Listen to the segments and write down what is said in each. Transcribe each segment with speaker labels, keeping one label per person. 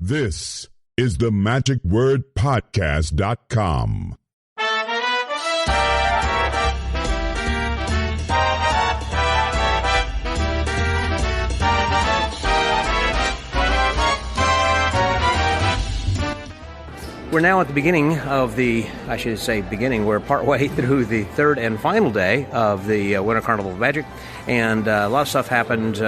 Speaker 1: This is the magicwordpodcast.com.
Speaker 2: We're now at the beginning of we're partway through the third and final day of the Winter Carnival of Magic, and a lot of stuff happened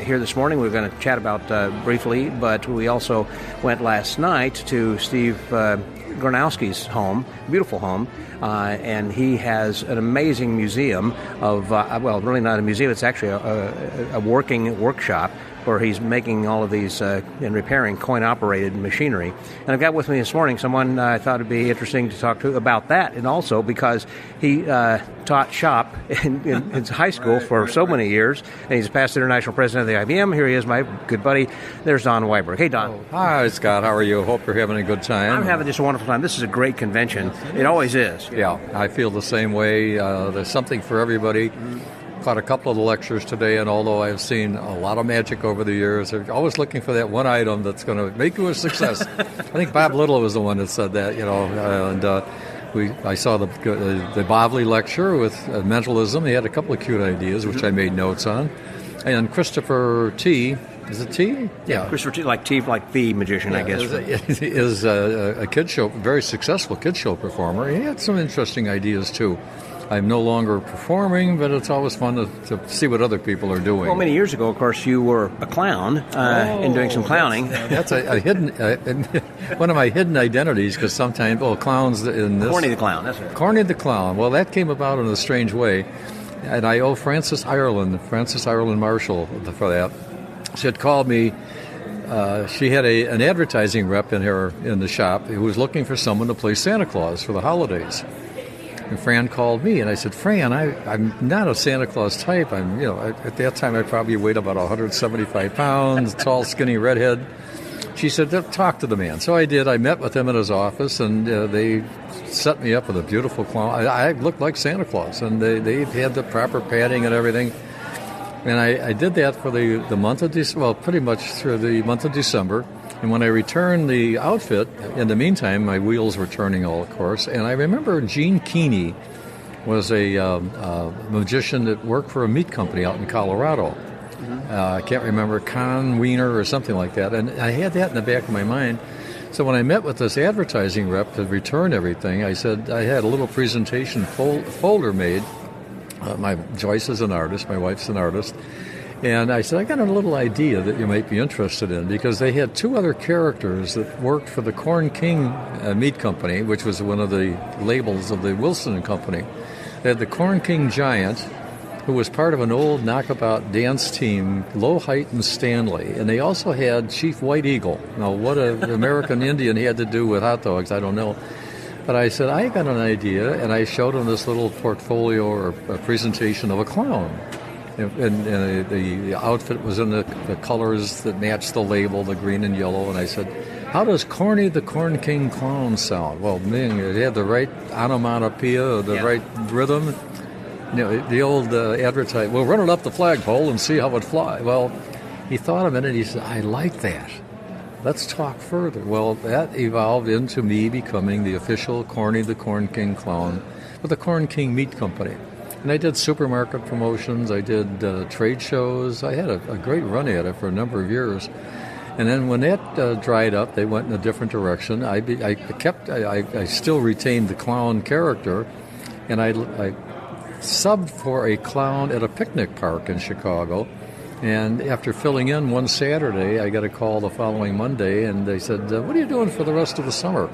Speaker 2: here this morning. We're going to chat about briefly, but we also went last night to Steve Gornowski's home, beautiful home, and he has an amazing museum of, really not a museum, it's actually a working workshop where he's making all of these and repairing coin-operated machinery. And I've got with me this morning someone I thought would be interesting to talk to about that, and also because he taught shop in high school for so many years, and he's past international president of the IBM. Here he is, my good buddy. There's Don Wiberg. Hey, Don.
Speaker 3: Oh, hi, Scott. How are you? Hope you're having a good time.
Speaker 2: I'm having just a wonderful time. This is a great convention. It always is.
Speaker 3: Yeah, I feel the same way. There's something for everybody. Caught a couple of the lectures today, and although I've seen a lot of magic over the years, they're always looking for that one item that's going to make you a success. I think Bob Little was the one that said that, I saw the Bavli lecture with mentalism. He had a couple of cute ideas, which I made notes on. And Christopher T. Is it T?
Speaker 2: Yeah, Christopher T. Like the magician, I guess.
Speaker 3: Is a kid show, very successful kid show performer. He had some interesting ideas too. I'm no longer performing, but it's always fun to see what other people are doing.
Speaker 2: Well, many years ago, of course, you were a clown and doing some clowning.
Speaker 3: That's a hidden, one of my hidden identities, because sometimes, clowns in this...
Speaker 2: Corny the Clown, that's it.
Speaker 3: Corny the Clown. Well, that came about in a strange way, and I owe Frances Ireland Marshall for that. She had called me. She had an advertising rep in the shop who was looking for someone to play Santa Claus for the holidays. And Fran called me, and I said, Fran, I'm not a Santa Claus type. At that time I probably weighed about 175 pounds, tall, skinny redhead. She said, talk to the man. So I did. I met with him at his office, and they set me up with a beautiful clown. I looked like Santa Claus, and they had the proper padding and everything. And I did that for the month of December, pretty much through the month of December. And when I returned the outfit, in the meantime, my wheels were turning all, of course. And I remember Gene Keeney was a magician that worked for a meat company out in Colorado. I can't remember, Con Wiener or something like that. And I had that in the back of my mind. So when I met with this advertising rep to return everything, I said I had a little presentation folder made. Joyce is an artist, my wife's an artist. And I said, I got a little idea that you might be interested in, because they had two other characters that worked for the Corn King Meat Company, which was one of the labels of the Wilson Company. They had the Corn King Giant, who was part of an old knockabout dance team, Low Height and Stanley. And they also had Chief White Eagle. Now, what an American Indian had to do with hot dogs, I don't know. But I said, I got an idea, and I showed him this little portfolio or a presentation of a clown. And the outfit was in the colors that matched the label, the green and yellow. And I said, how does Corny the Corn King Clown sound? Well, it had the right onomatopoeia, the right rhythm. The old advertising, we'll run it up the flagpole and see how it flies. Well, he thought a minute, he said, I like that. Let's talk further. Well, that evolved into me becoming the official Corny the Corn King Clown for the Corn King Meat Company. And I did supermarket promotions, I did trade shows. I had a great run at it for a number of years. And then when that dried up, they went in a different direction. I still retained the clown character, and I subbed for a clown at a picnic park in Chicago. And after filling in one Saturday, I got a call the following Monday, and they said, what are you doing for the rest of the summer?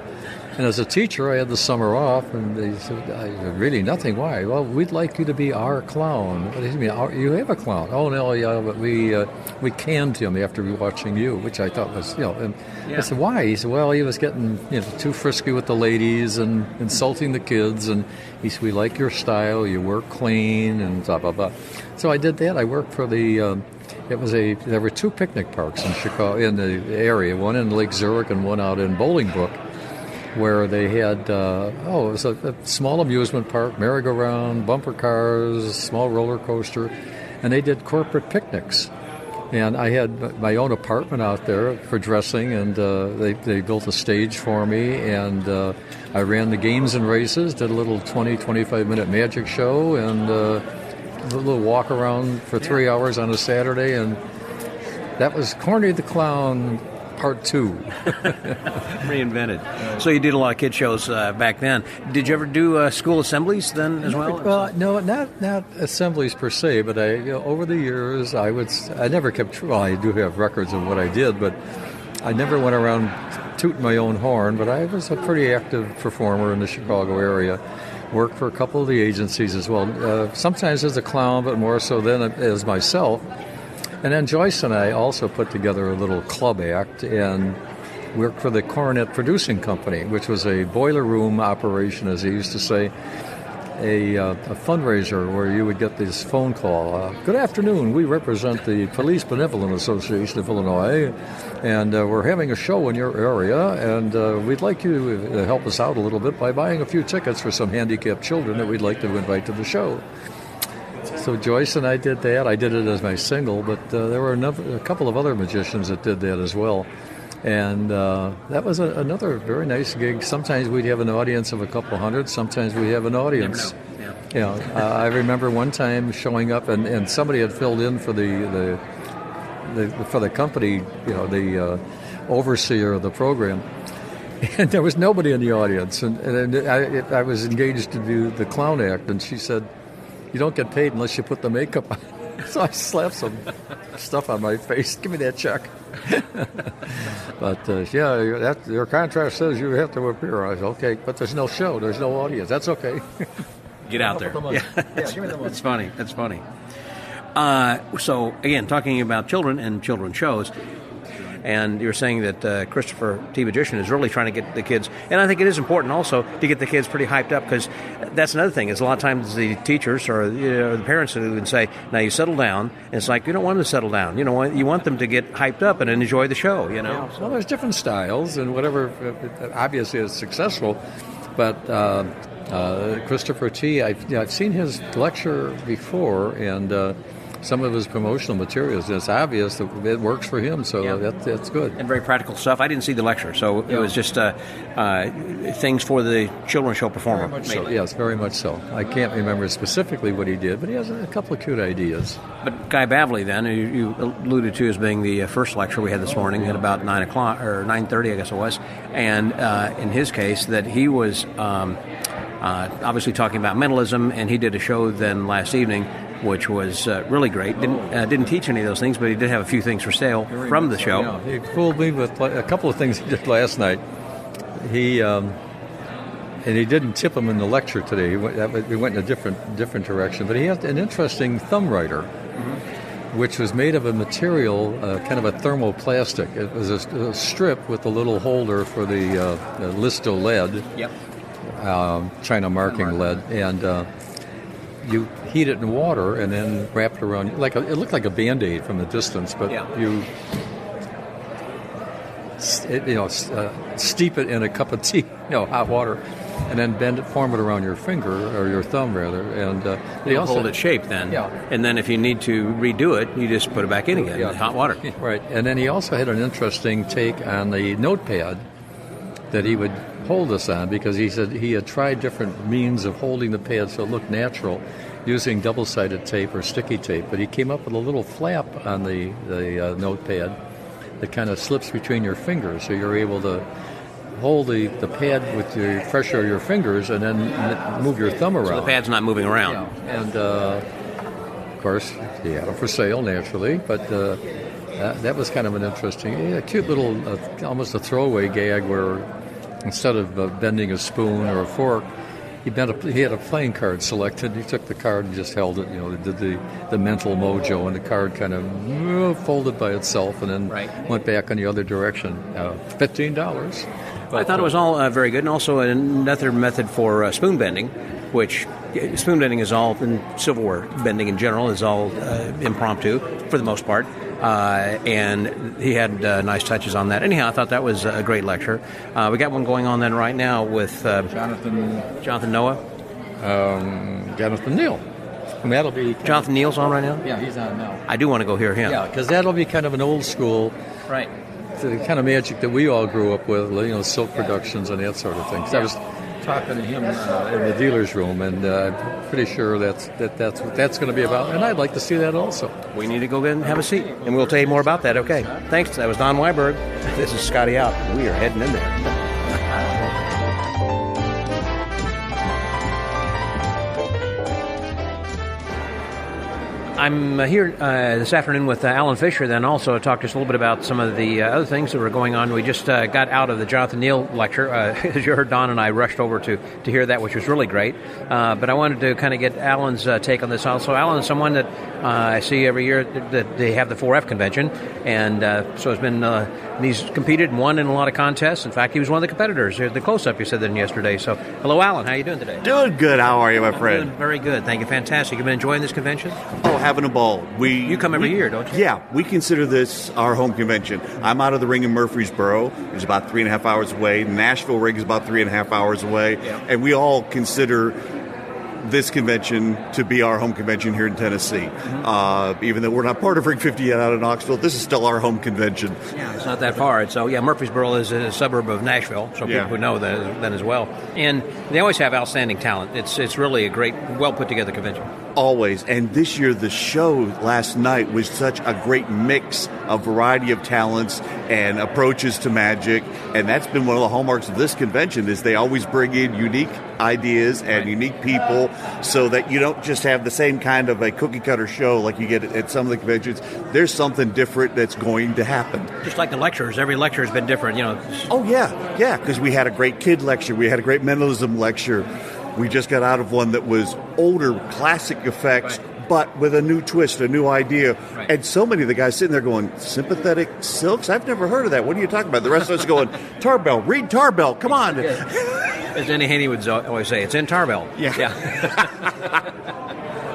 Speaker 3: And as a teacher, I had the summer off, and they said, really nothing. Why? Well, we'd like you to be our clown. What do you mean? You have a clown? Oh, no, yeah, but we canned him after watching you, which I thought was, And I said, why? He said, well, he was getting too frisky with the ladies and insulting the kids, and he said, we like your style, you work clean, and blah, blah, blah. So I did that. I worked for there were two picnic parks in Chicago, in the area, one in Lake Zurich and one out in Bolingbrook, where they had, it was a small amusement park, merry-go-round, bumper cars, small roller coaster, and they did corporate picnics. And I had my own apartment out there for dressing, and they built a stage for me, and I ran the games and races, did a little 20, 25-minute magic show, and a little walk around for 3 hours on a Saturday, and that was Corny the Clown Part 2.
Speaker 2: Reinvented. So you did a lot of kid shows back then. Did you ever do school assemblies then as well?
Speaker 3: Well, no, not assemblies per se, but over the years I never kept. Well, I do have records of what I did, but I never went around tooting my own horn. But I was a pretty active performer in the Chicago area. Worked for a couple of the agencies as well. Sometimes as a clown, but more so then as myself. And then Joyce and I also put together a little club act and worked for the Coronet Producing Company, which was a boiler room operation, as they used to say, a fundraiser where you would get this phone call. Good afternoon, we represent the Police Benevolent Association of Illinois, and we're having a show in your area, and we'd like you to help us out a little bit by buying a few tickets for some handicapped children that we'd like to invite to the show. So Joyce and I did that. I did it as my single, but there were a couple of other magicians that did that as well. And that was another very nice gig. Sometimes we'd have an audience of a couple hundred. Sometimes we'd have an audience. I remember one time showing up, and somebody had filled in for the company, the overseer of the program. And there was nobody in the audience. And I was engaged to do the clown act, and she said, "You don't get paid unless you put the makeup on." So I slapped some stuff on my face. Give me that check. But your contract says you have to appear. I said, okay, but there's no show. There's no audience. That's okay.
Speaker 2: Get out there.
Speaker 3: Yeah, give me the money.
Speaker 2: That's funny. So, again, talking about children and children's shows, and you're saying that Christopher T. Magician is really trying to get the kids, and I think it is important also to get the kids pretty hyped up, because that's another thing, is a lot of times the teachers or the parents who say, now you settle down, and it's like, you don't want them to settle down. You want them to get hyped up and enjoy the show,
Speaker 3: Yeah. Well, there's different styles, and whatever obviously is successful, but Christopher T., I've seen his lecture before, and some of his promotional materials, it's obvious that it works for him, so that's good.
Speaker 2: And very practical stuff. I didn't see the lecture, so it was just things for the children's show performer.
Speaker 3: Very much so. Yes, very much so. I can't remember specifically what he did, but he has a couple of cute ideas.
Speaker 2: But Guy Bavli, then, who you alluded to as being the first lecture we had this morning at about 9 o'clock, or 9:30, I guess it was, and in his case, that he was obviously talking about mentalism, and he did a show then last evening, which was really great. Didn't teach any of those things, but he did have a few things for sale from the show.
Speaker 3: Yeah, he fooled me with a couple of things he did last night. And he didn't tip them in the lecture today. He went in a different direction. But he had an interesting thumb writer, which was made of a material, kind of a thermoplastic. It was a strip with a little holder for the Listo lead, China marking lead, and you heat it in water and then wrap it around. It looked like a Band-Aid from a distance, but you steep it in a cup of tea, hot water, and then form it around your finger, or your thumb rather, and
Speaker 2: you also hold it shape then. Yeah. And then if you need to redo it, you just put it back in again in hot water.
Speaker 3: Right. And then he also had an interesting take on the notepad that he would hold us on, because he said he had tried different means of holding the pad so it looked natural, using double-sided tape or sticky tape, but he came up with a little flap on the notepad that kind of slips between your fingers, so you're able to hold the pad with the pressure of your fingers and then move your thumb around.
Speaker 2: So the pad's not moving around.
Speaker 3: Yeah. And, of course, he had them for sale, naturally, but that was kind of an interesting, cute little, almost a throwaway gag where instead of bending a spoon or a fork, he had a playing card selected. He took the card and just held it, did the mental mojo, and the card kind of folded by itself and then went back in the other direction. $15.
Speaker 2: I thought it was all very good, and also another method for spoon bending, which spoon bending is all, in silverware bending in general, is all impromptu for the most part. And he had nice touches on that. Anyhow, I thought that was a great lecture. We got one going on then right now with Jonathan Noah.
Speaker 3: Jonathan Neal. And that'll be
Speaker 2: Jonathan Neal's on right now?
Speaker 3: Yeah, he's on now.
Speaker 2: I do want to go hear him.
Speaker 3: Yeah, because that'll be kind of an old school,
Speaker 2: Right.
Speaker 3: the kind of magic that we all grew up with, silk productions and that sort of thing. So I was talking to him in the dealer's room, and I'm pretty sure that's what that's going to be about. And I'd like to see that also.
Speaker 2: We need to go in and have a seat, and we'll tell you more about that. Okay. Thanks. That was Don Wiberg. This is Scotty out. We are heading in there. I'm here this afternoon with Alan Fisher, then also talk just a little bit about some of the other things that were going on. We just got out of the Jonathan Neal lecture. As you heard, Don and I rushed over to hear that, which was really great. But I wanted to kind of get Alan's take on this also. Alan is someone that I see every year that they have the 4F convention, and so it's been he's competed and won in a lot of contests. In fact, he was one of the competitors. The close-up, you said that yesterday. So, hello, Alan. How are you doing today?
Speaker 4: Doing good. How are you, my friend?
Speaker 2: Doing very good. Thank you. Fantastic. You've been enjoying this convention?
Speaker 4: Oh, having a ball.
Speaker 2: You come every year, don't you?
Speaker 4: Yeah, we consider this our home convention. I'm out of the ring in Murfreesboro. It's about 3.5 hours away. Nashville ring is about 3.5 hours away.
Speaker 2: Yeah.
Speaker 4: And we all consider this convention to be our home convention here in Tennessee. Mm-hmm. Even though we're not part of Ring 50 yet out of Knoxville, this is still our home convention.
Speaker 2: Yeah, it's not that far. So, Murfreesboro is a suburb of Nashville, so people would know that as well. And they always have outstanding talent. It's really a great, well-put-together convention.
Speaker 4: Always. And this year, the show last night was such a great mix of variety of talents and approaches to magic. And that's been one of the hallmarks of this convention is they always bring in unique ideas and unique people so that you don't just have the same kind of a cookie-cutter show like you get at some of the conventions. There's something different that's going to happen.
Speaker 2: Just like the lectures. Every lecture has been different,
Speaker 4: Oh, yeah, because we had a great kid lecture. We had a great mentalism lecture. We just got out of one that was older, classic effects, but with a new twist, a new idea. Right. And so many of the guys sitting there going, sympathetic silks? I've never heard of that. What are you talking about? The rest of us going, Tarbell, read Tarbell, come on.
Speaker 2: As Denny Haney would always say, it's in Tarbell.
Speaker 4: Yeah.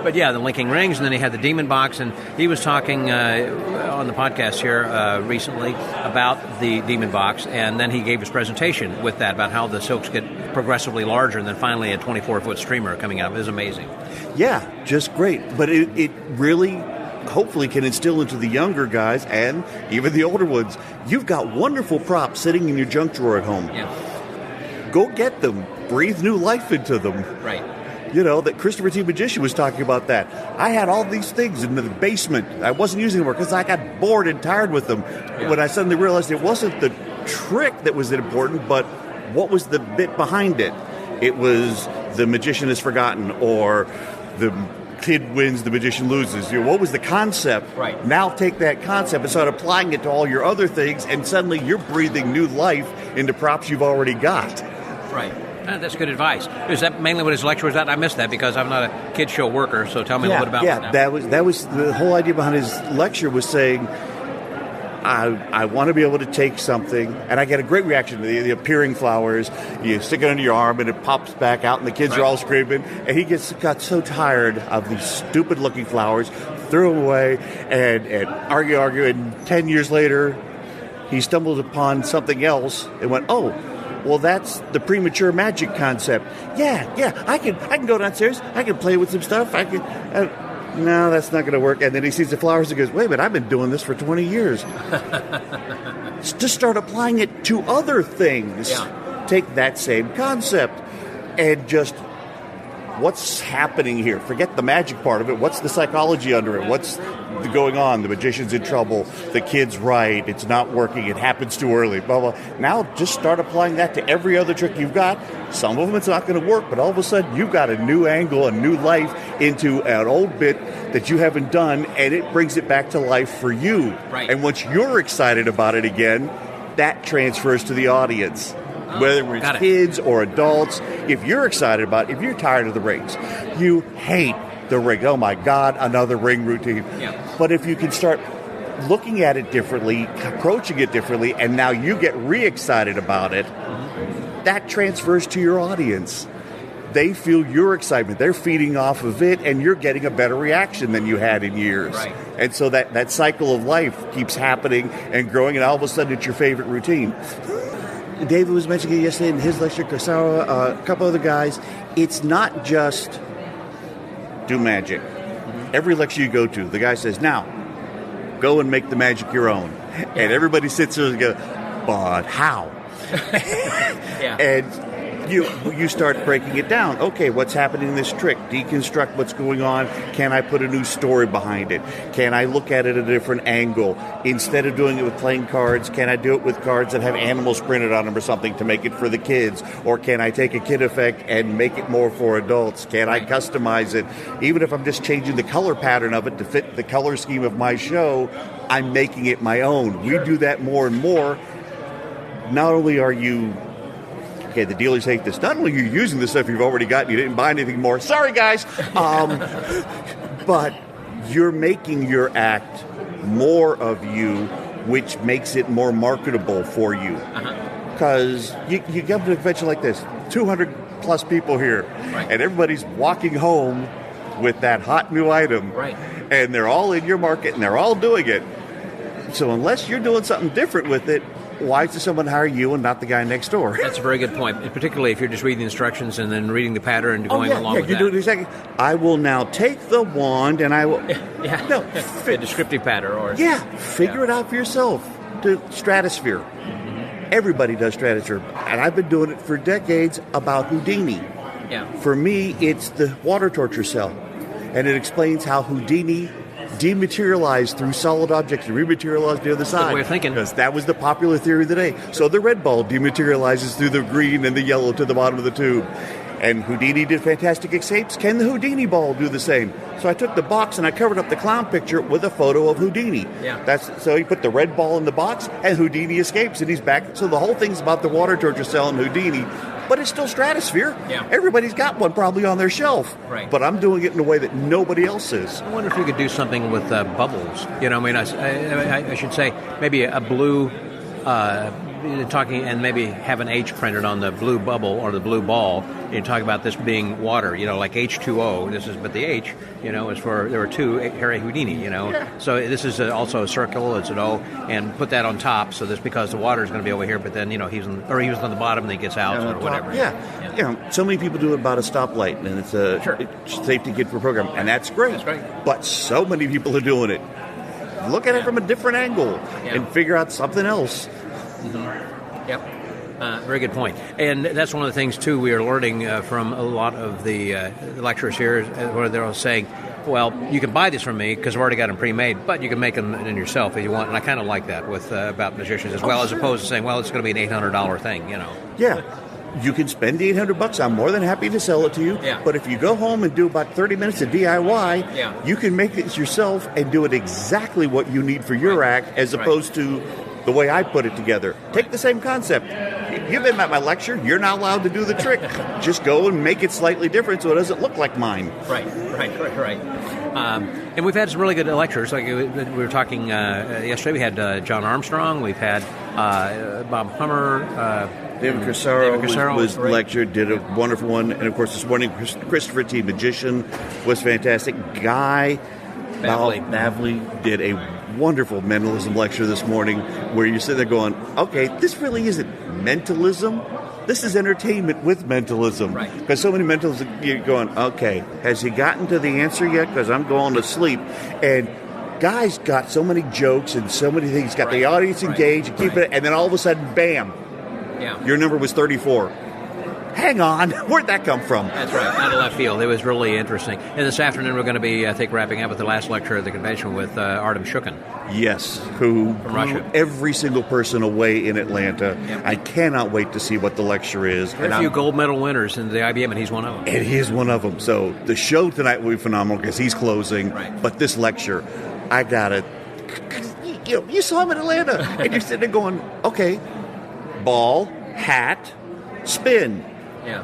Speaker 2: But the linking rings, and then he had the demon box, and he was talking on the podcast here recently about the demon box, and then he gave his presentation with that about how the silks get progressively larger, and then finally a 24-foot streamer coming out. It was amazing. Yeah,
Speaker 4: just great. But it really hopefully can instill into the younger guys and even the older ones, you've got wonderful props sitting in your junk drawer at home.
Speaker 2: Yeah.
Speaker 4: Go get them. Breathe new life into them.
Speaker 2: Right.
Speaker 4: That Christopher T. Magician was talking about that. I had all these things in the basement. I wasn't using them because I got bored and tired with them. Yeah. When I suddenly realized it wasn't the trick that was important, but what was the bit behind it? It was the magician is forgotten, or the kid wins, the magician loses. What was the concept?
Speaker 2: Right.
Speaker 4: Now take that concept and start applying it to all your other things, and suddenly you're breathing new life into props you've already got.
Speaker 2: Right. That's good advice. Is that mainly what his lecture was at? I missed that because I'm not a kid show worker, so tell me a little bit about that.
Speaker 4: Yeah, that was the whole idea behind his lecture was saying, I want to be able to take something, and I get a great reaction to the appearing flowers. You stick it under your arm, and it pops back out, and the kids are all screaming. And he got so tired of these stupid-looking flowers, threw them away, and argue. And 10 years later, he stumbled upon something else and went, oh, well, that's the premature magic concept. Yeah, I can go downstairs. I can play with some stuff. No, that's not going to work. And then he sees the flowers and goes, wait a minute, I've been doing this for 20 years. Just start applying it to other things.
Speaker 2: Yeah.
Speaker 4: Take that same concept and just, what's happening here? Forget the magic part of it. What's the psychology under it? What's going on? The magician's in trouble. The kid's right. It's not working. It happens too early. Blah, blah. Now just start applying that to every other trick you've got. Some of them it's not going to work, but all of a sudden you've got a new angle, a new life into an old bit that you haven't done, and it brings it back to life for you.
Speaker 2: Right.
Speaker 4: And once you're excited about it again, that transfers to the audience. Whether it's kids or adults, if you're excited about it, if you're tired of the rings, you hate the ring. Oh my God, another ring routine.
Speaker 2: Yeah.
Speaker 4: But if you can start looking at it differently, approaching it differently, and now you get re-excited about it, that transfers to your audience. They feel your excitement. They're feeding off of it, and you're getting a better reaction than you had in years.
Speaker 2: Right.
Speaker 4: And so that cycle of life keeps happening and growing, and all of a sudden it's your favorite routine. David was mentioning it yesterday in his lecture, Kurosawa, a couple other guys. It's not just do magic. every lecture you go to, the guy says, now, go and make the magic your own. And everybody sits there and goes, but how? And you start breaking it down. Okay, what's happening in this trick? Deconstruct what's going on. Can I put a new story behind it? Can I look at it at a different angle? Instead of doing it with playing cards, can I do it with cards that have animals printed on them or something to make it for the kids? Or can I take a kid effect and make it more for adults? Can I customize it? Even if I'm just changing the color pattern of it to fit the color scheme of my show, I'm making it my own. We do that more and more. Not only are you... Okay, the dealers hate this. Not only are you using the stuff you've already got, you didn't buy anything more. Sorry, guys. But you're making your act more of you, which makes it more marketable for you. Because you get to an convention like this, 200 plus people here, and everybody's walking home with that hot new item. And they're all in your market, and they're all doing it. So unless you're doing something different with it, why does someone hire you and not the guy next door?
Speaker 2: That's a very good point, particularly if you're just reading the instructions and then reading the pattern and going along with
Speaker 4: that.
Speaker 2: You're
Speaker 4: doing exactly. I will now take the wand and I will... No,
Speaker 2: a descriptive pattern. Or
Speaker 4: figure it out for yourself. To Stratosphere. Everybody does Stratosphere. And I've been doing it for decades about Houdini. For me, it's the water torture cell. And it explains how Houdini dematerialized through solid objects and rematerialized the other side.
Speaker 2: Good way of thinking.
Speaker 4: Because that was the popular theory of the day. So the red ball dematerializes through the green and the yellow to the bottom of the tube. And Houdini did fantastic escapes. Can the Houdini ball do the same? So I took the box and I covered up the clown picture with a photo of Houdini. So he put the red ball in the box and Houdini escapes and he's back. So the whole thing's about the water torture cell and Houdini. But it's still Stratosphere. Everybody's got one probably on their shelf. But I'm doing it in a way that nobody else is.
Speaker 2: I wonder if you could do something with bubbles. I should say maybe a blue... and maybe have an H printed on the blue bubble or the blue ball. You talk about this being water, like H2O. But the H, is for there were two Harry Houdini. So this is also a circle. It's an O, and put that on top. So this because the water is going to be over here, but then he was on the bottom and he gets out or whatever.
Speaker 4: So many people do it about a stoplight, and it's a safety kit for program, and that's great. But so many people are doing it. Look at it from a different angle and figure out something else.
Speaker 2: Very good point. And that's one of the things, too, we are learning from a lot of the lecturers here, where they're all saying, well, you can buy this from me because I've already got them pre-made, but you can make them in yourself if you want. And I kind of like that with about magicians as well, as opposed to saying, well, it's going to be an $800 thing,
Speaker 4: Yeah. You can spend the $800. I'm more than happy to sell it to you. But if you go home and do about 30 minutes of DIY, you can make it yourself and do it exactly what you need for your act, as opposed to the way I put it together. Take the same concept. You've been at my lecture. You're not allowed to do the trick. Just go and make it slightly different so it doesn't look like mine.
Speaker 2: Right. And we've had some really good lectures. Like we were talking yesterday, we had John Armstrong. We've had Bob Hummer.
Speaker 4: David Corsaro was lectured, did a wonderful one. And, of course, this morning, Christopher T. Magician was fantastic. Guy Bavli did a wonderful mentalism lecture this morning where you sit there going, okay, this really isn't mentalism. This is entertainment with mentalism. Because so many mentalists, you're going, okay, has he gotten to the answer yet? Because I'm going to sleep. And Guy's got so many jokes and so many things. He's got the audience engaged and keep it, and then all of a sudden, bam, your number was 34. Hang on, where'd that come from?
Speaker 2: That's right, out of left field. It was really interesting. And this afternoon we're going to be, I think, wrapping up with the last lecture at the convention with Artem Shchukin.
Speaker 4: Yes, who
Speaker 2: from Russia.
Speaker 4: Every single person away in Atlanta. I cannot wait to see what the lecture is.
Speaker 2: There are a few gold medal winners in the IBM, and he's one of them.
Speaker 4: And he is one of them. So the show tonight will be phenomenal because he's closing. But this lecture, I got it. You saw him in Atlanta, and you're sitting there going, okay, ball, hat, spin.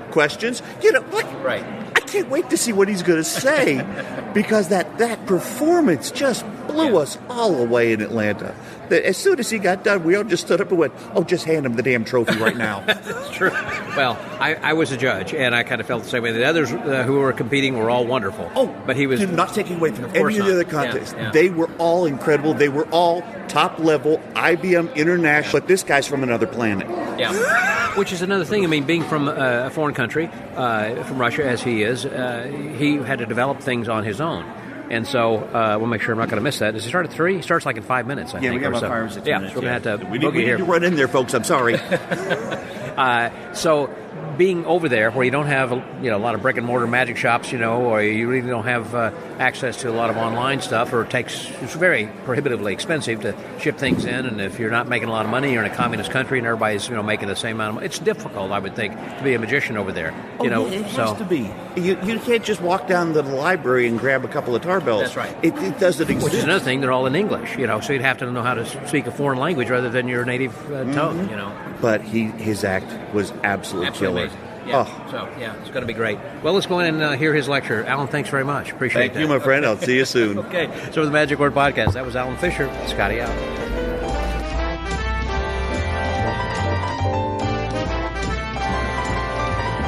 Speaker 4: Questions? What? I can't wait to see what he's going to say because that performance just blew us all away in Atlanta. As soon as he got done, we all just stood up and went, oh, just hand him the damn trophy right now.
Speaker 2: That's true. Well, I was a judge, and I kind of felt the same way. The others who were competing were all wonderful. But he was
Speaker 4: not taking away from any of the other contests. They were all incredible. They were all top level IBM International. But this guy's from another planet.
Speaker 2: Which is another thing. I mean, being from a foreign country, from Russia as he is, he had to develop things on his own. And so we'll make sure I'm not going to miss that. Does it start at 3? It starts like in 5 minutes, I think.
Speaker 4: We got
Speaker 2: or
Speaker 4: about
Speaker 2: so.
Speaker 4: 5 or 6
Speaker 2: yeah,
Speaker 4: minutes.
Speaker 2: So we're going to have to
Speaker 4: we
Speaker 2: boogie
Speaker 4: need
Speaker 2: here.
Speaker 4: to run in there, folks. I'm sorry.
Speaker 2: So being over there where you don't have a lot of brick and mortar magic shops, or you really don't have access to a lot of online stuff, or it's very prohibitively expensive to ship things in, and if you're not making a lot of money, you're in a communist country and everybody's making the same amount of money. It's difficult, I would think, to be a magician over there.
Speaker 4: It has to be. You can't just walk down to the library and grab a couple of tar bells.
Speaker 2: That's right.
Speaker 4: It doesn't exist.
Speaker 2: Which is another thing, they're all in English, so you'd have to know how to speak a foreign language rather than your native tongue,
Speaker 4: But his act was absolutely killer.
Speaker 2: Amazing. Yeah. So, it's going to be great. Well, let's go in and hear his lecture. Alan, thanks very much. Appreciate that.
Speaker 4: Thank you, my friend. I'll see you soon.
Speaker 2: Okay. So, for the Magic Word Podcast, that was Alan Fisher. Scotty out.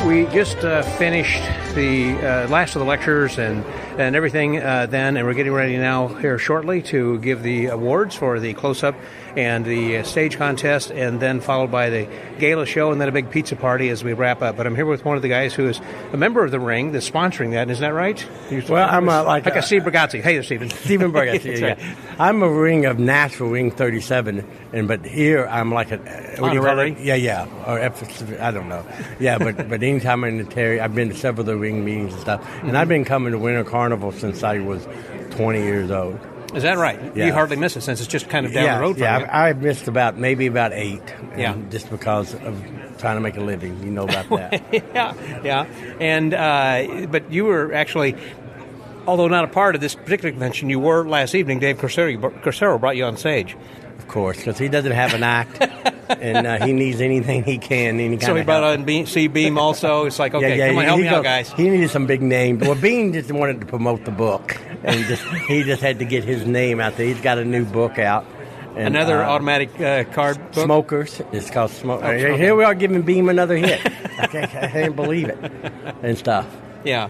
Speaker 2: We just finished the last of the lectures and everything then, and we're getting ready now here shortly to give the awards for the close-up and the stage contest, and then followed by the gala show and then a big pizza party as we wrap up. But I'm here with one of the guys who is a member of the ring that's sponsoring that. Isn't that right?
Speaker 5: Well, I'm
Speaker 2: Steve Bargatze. Hey there, Stephen.
Speaker 5: Stephen Bargatze, yeah.
Speaker 2: Right.
Speaker 5: I'm a ring of Nashville, ring 37, but here I'm like a... What do you call it? Yeah. Or I don't know. Yeah, but anytime I'm in the Terry, I've been to several of the ring meetings and stuff, and I've been coming to Winter Carnival since I was 20 years old.
Speaker 2: Is that right?
Speaker 5: Yeah.
Speaker 2: You hardly miss it since it's just kind of down the road from you.
Speaker 5: I've missed maybe about 8.
Speaker 2: Yeah.
Speaker 5: Just because of trying to make a living. You know about that.
Speaker 2: yeah. And but you were actually, although not a part of this particular convention, you were last evening. Dave Corsaro brought you on stage.
Speaker 5: Of course, because he doesn't have an act, and he needs anything he can.
Speaker 2: So he brought on Beam also. It's like, okay, come on, help me out, guys.
Speaker 5: He needed some big names. Well, Beam just wanted to promote the book, and he just had to get his name out there. He's got a new book out. And,
Speaker 2: another automatic card book?
Speaker 5: Smokers. It's called Smokers. Here we are giving Beam another hit. I can't believe it. And stuff.
Speaker 2: Yeah.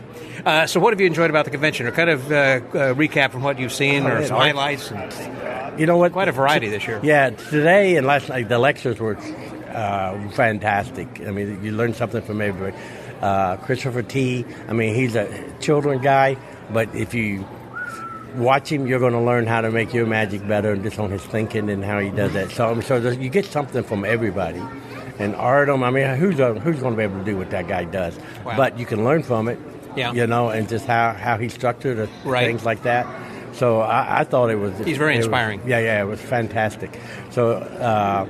Speaker 2: So what have you enjoyed about the convention? Or kind of recap from what you've seen or some highlights?
Speaker 5: You know what?
Speaker 2: Quite a variety this year.
Speaker 5: Yeah, today and last night, the lectures were fantastic. I mean, you learn something from everybody. Christopher T., he's a children guy, but if you watch him, you're going to learn how to make your magic better just on his thinking and how he does that. So you get something from everybody. And Artem, who's going to be able to do what that guy does? Wow. But you can learn from it, and just how he structured things like that. So I thought it was...
Speaker 2: He's very inspiring.
Speaker 5: It was fantastic. So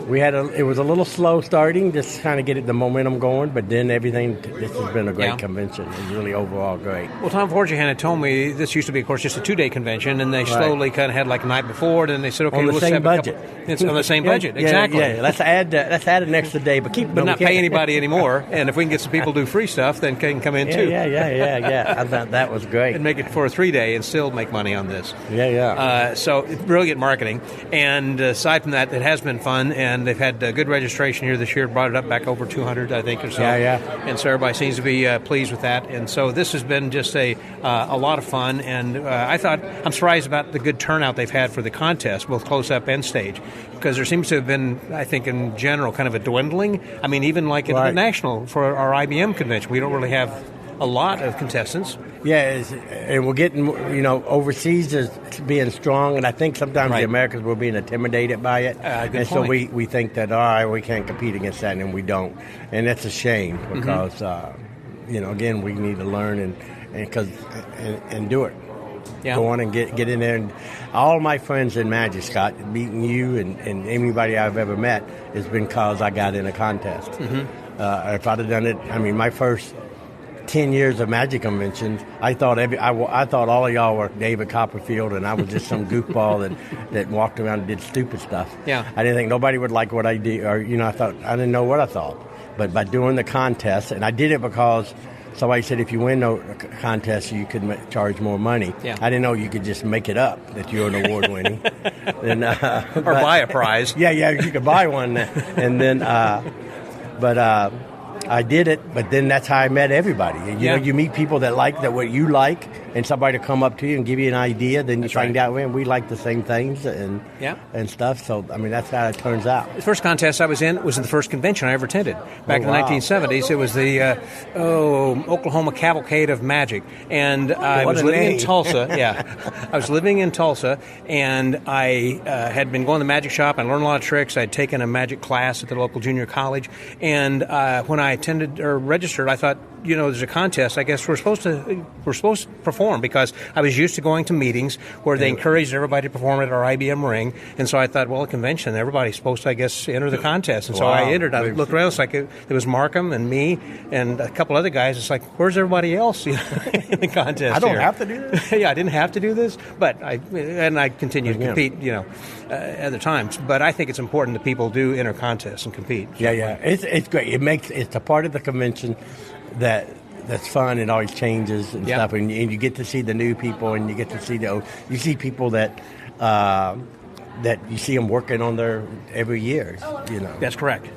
Speaker 5: it was a little slow starting, just kind of get the momentum going, but then this has been a great convention. It's really overall great.
Speaker 2: Well, Tom Vorjohan had told me this used to be, of course, just a 2-day convention, and they slowly kind of had like a night before, and then they said, okay,
Speaker 5: on the same budget.
Speaker 2: It's on the same budget, exactly.
Speaker 5: Yeah, let's add an extra day, but
Speaker 2: not pay anybody anymore, and if we can get some people to do free stuff, then they can come in too.
Speaker 5: Yeah. I thought that was great.
Speaker 2: And make it for a 3-day and still make money on this.
Speaker 5: Yeah.
Speaker 2: So brilliant marketing, and aside from that, it has been fun, and they've had good registration here this year, brought it up back over 200, I think, or so.
Speaker 5: Yeah.
Speaker 2: And so everybody seems to be pleased with that, and so this has been just a lot of fun, and I'm surprised about the good turnout they've had for the contest, both close-up and stage, because there seems to have been, I think, in general, kind of a dwindling. Even like at the national, for our IBM convention, we don't really have a lot of contestants.
Speaker 5: Yeah, and we're getting, overseas is being strong, and I think sometimes the Americans were being intimidated by it.
Speaker 2: Good point.
Speaker 5: So we think that, we can't compete against that, and we don't. And that's a shame because, again, we need to learn and do it.
Speaker 2: Yeah.
Speaker 5: Go on and get in there. And all my friends in Magic, Scott, meeting you and anybody I've ever met, has been because I got in a contest. If I'd have done it, my first 10 years of Magic conventions, I thought all of y'all were David Copperfield, and I was just some goofball that walked around and did stupid stuff.
Speaker 2: Yeah.
Speaker 5: I didn't think nobody would like what I did, or I didn't know what I thought. But by doing the contest, and I did it because somebody said if you win the contest, you could charge more money.
Speaker 2: Yeah.
Speaker 5: I didn't know you could just make it up that you're an award winning,
Speaker 2: or buy a prize.
Speaker 5: Yeah, you could buy one, and then, I did it, but then that's how I met everybody. You know, you meet people that like what you like, and somebody to come up to you and give you an idea. Then you find out, man, we like the same things and stuff. So, I mean, that's how it turns out.
Speaker 2: The first contest I was in was the first convention I ever attended. Back in the 1970s, it was the Oklahoma Cavalcade of Magic. And I was living in Tulsa. I was living in Tulsa, and I had been going to the magic shop. I learned a lot of tricks. I had taken a magic class at the local junior college. And when I attended or registered, I thought, there's a contest. I guess we're supposed to perform, because I was used to going to meetings where they encouraged everybody to perform at our IBM ring. And so I thought, well, a convention, everybody's supposed to, I guess, enter the contest. And so I entered. I looked around. It's like it was Markham and me and a couple other guys. It's like, where's everybody else in the contest?
Speaker 5: I don't have to do this.
Speaker 2: I didn't have to do this, but I continued to compete. Other times. But I think it's important that people do enter contests and compete.
Speaker 5: It's great. It's a part of the convention that's fun and always changes and stuff, and you get to see the new people, and you get to see you see people that you see them working on their every year.
Speaker 2: That's correct.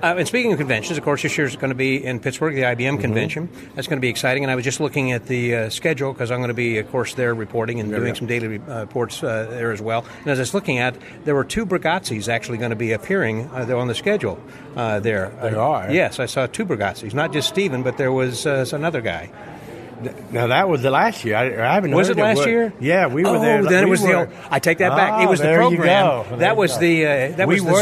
Speaker 2: And speaking of conventions, of course, this year's going to be in Pittsburgh, the IBM convention. That's going to be exciting. And I was just looking at the schedule, because I'm going to be, of course, there reporting and doing some daily reports there as well. And as I was looking at, there were 2 Bargatzes actually going to be appearing on the schedule there.
Speaker 5: There are?
Speaker 2: Yes, I saw 2 Bargatzes. Not just Stephen, but there was another guy.
Speaker 5: Now, that was the last year. I haven't.
Speaker 2: Was it last year?
Speaker 5: Yeah, we were there.
Speaker 2: Then it was I take that back. It was the program. That was the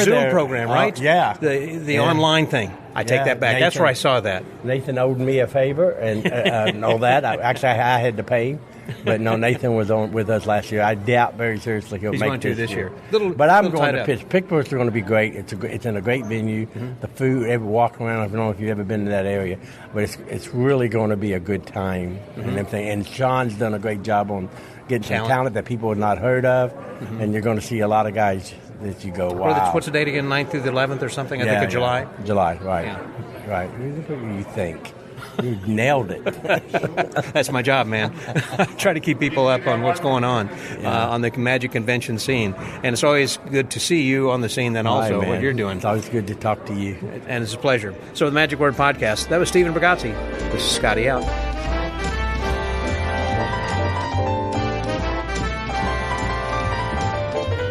Speaker 2: Zoom
Speaker 5: there.
Speaker 2: program, right? The online thing. I take that back. That's where I saw that.
Speaker 5: Nathan owed me a favor and all that. Actually, I had to pay. But no, Nathan was on with us last year. I doubt very seriously he'll make this year.
Speaker 2: But
Speaker 5: I'm going to pitch. Pittsburgh's going to be great. It's in a great venue. Mm-hmm. The food, walking around. I don't know if you've ever been to that area, but it's really going to be a good time and everything. And Sean's done a great job on getting some talent that people had not heard of, and you're going to see a lot of guys that you go, wow.
Speaker 2: What's the date again? 9th through the 11th or something? I think of July.
Speaker 5: July, right, right. What do you think? You nailed it.
Speaker 2: That's my job, man. I try to keep people up on what's going on the magic convention scene. And it's always good to see you on the scene then also, what you're doing.
Speaker 5: It's always good to talk to you.
Speaker 2: And it's a pleasure. So the Magic Word Podcast, that was Stephen Bargatze. This is Scotty out.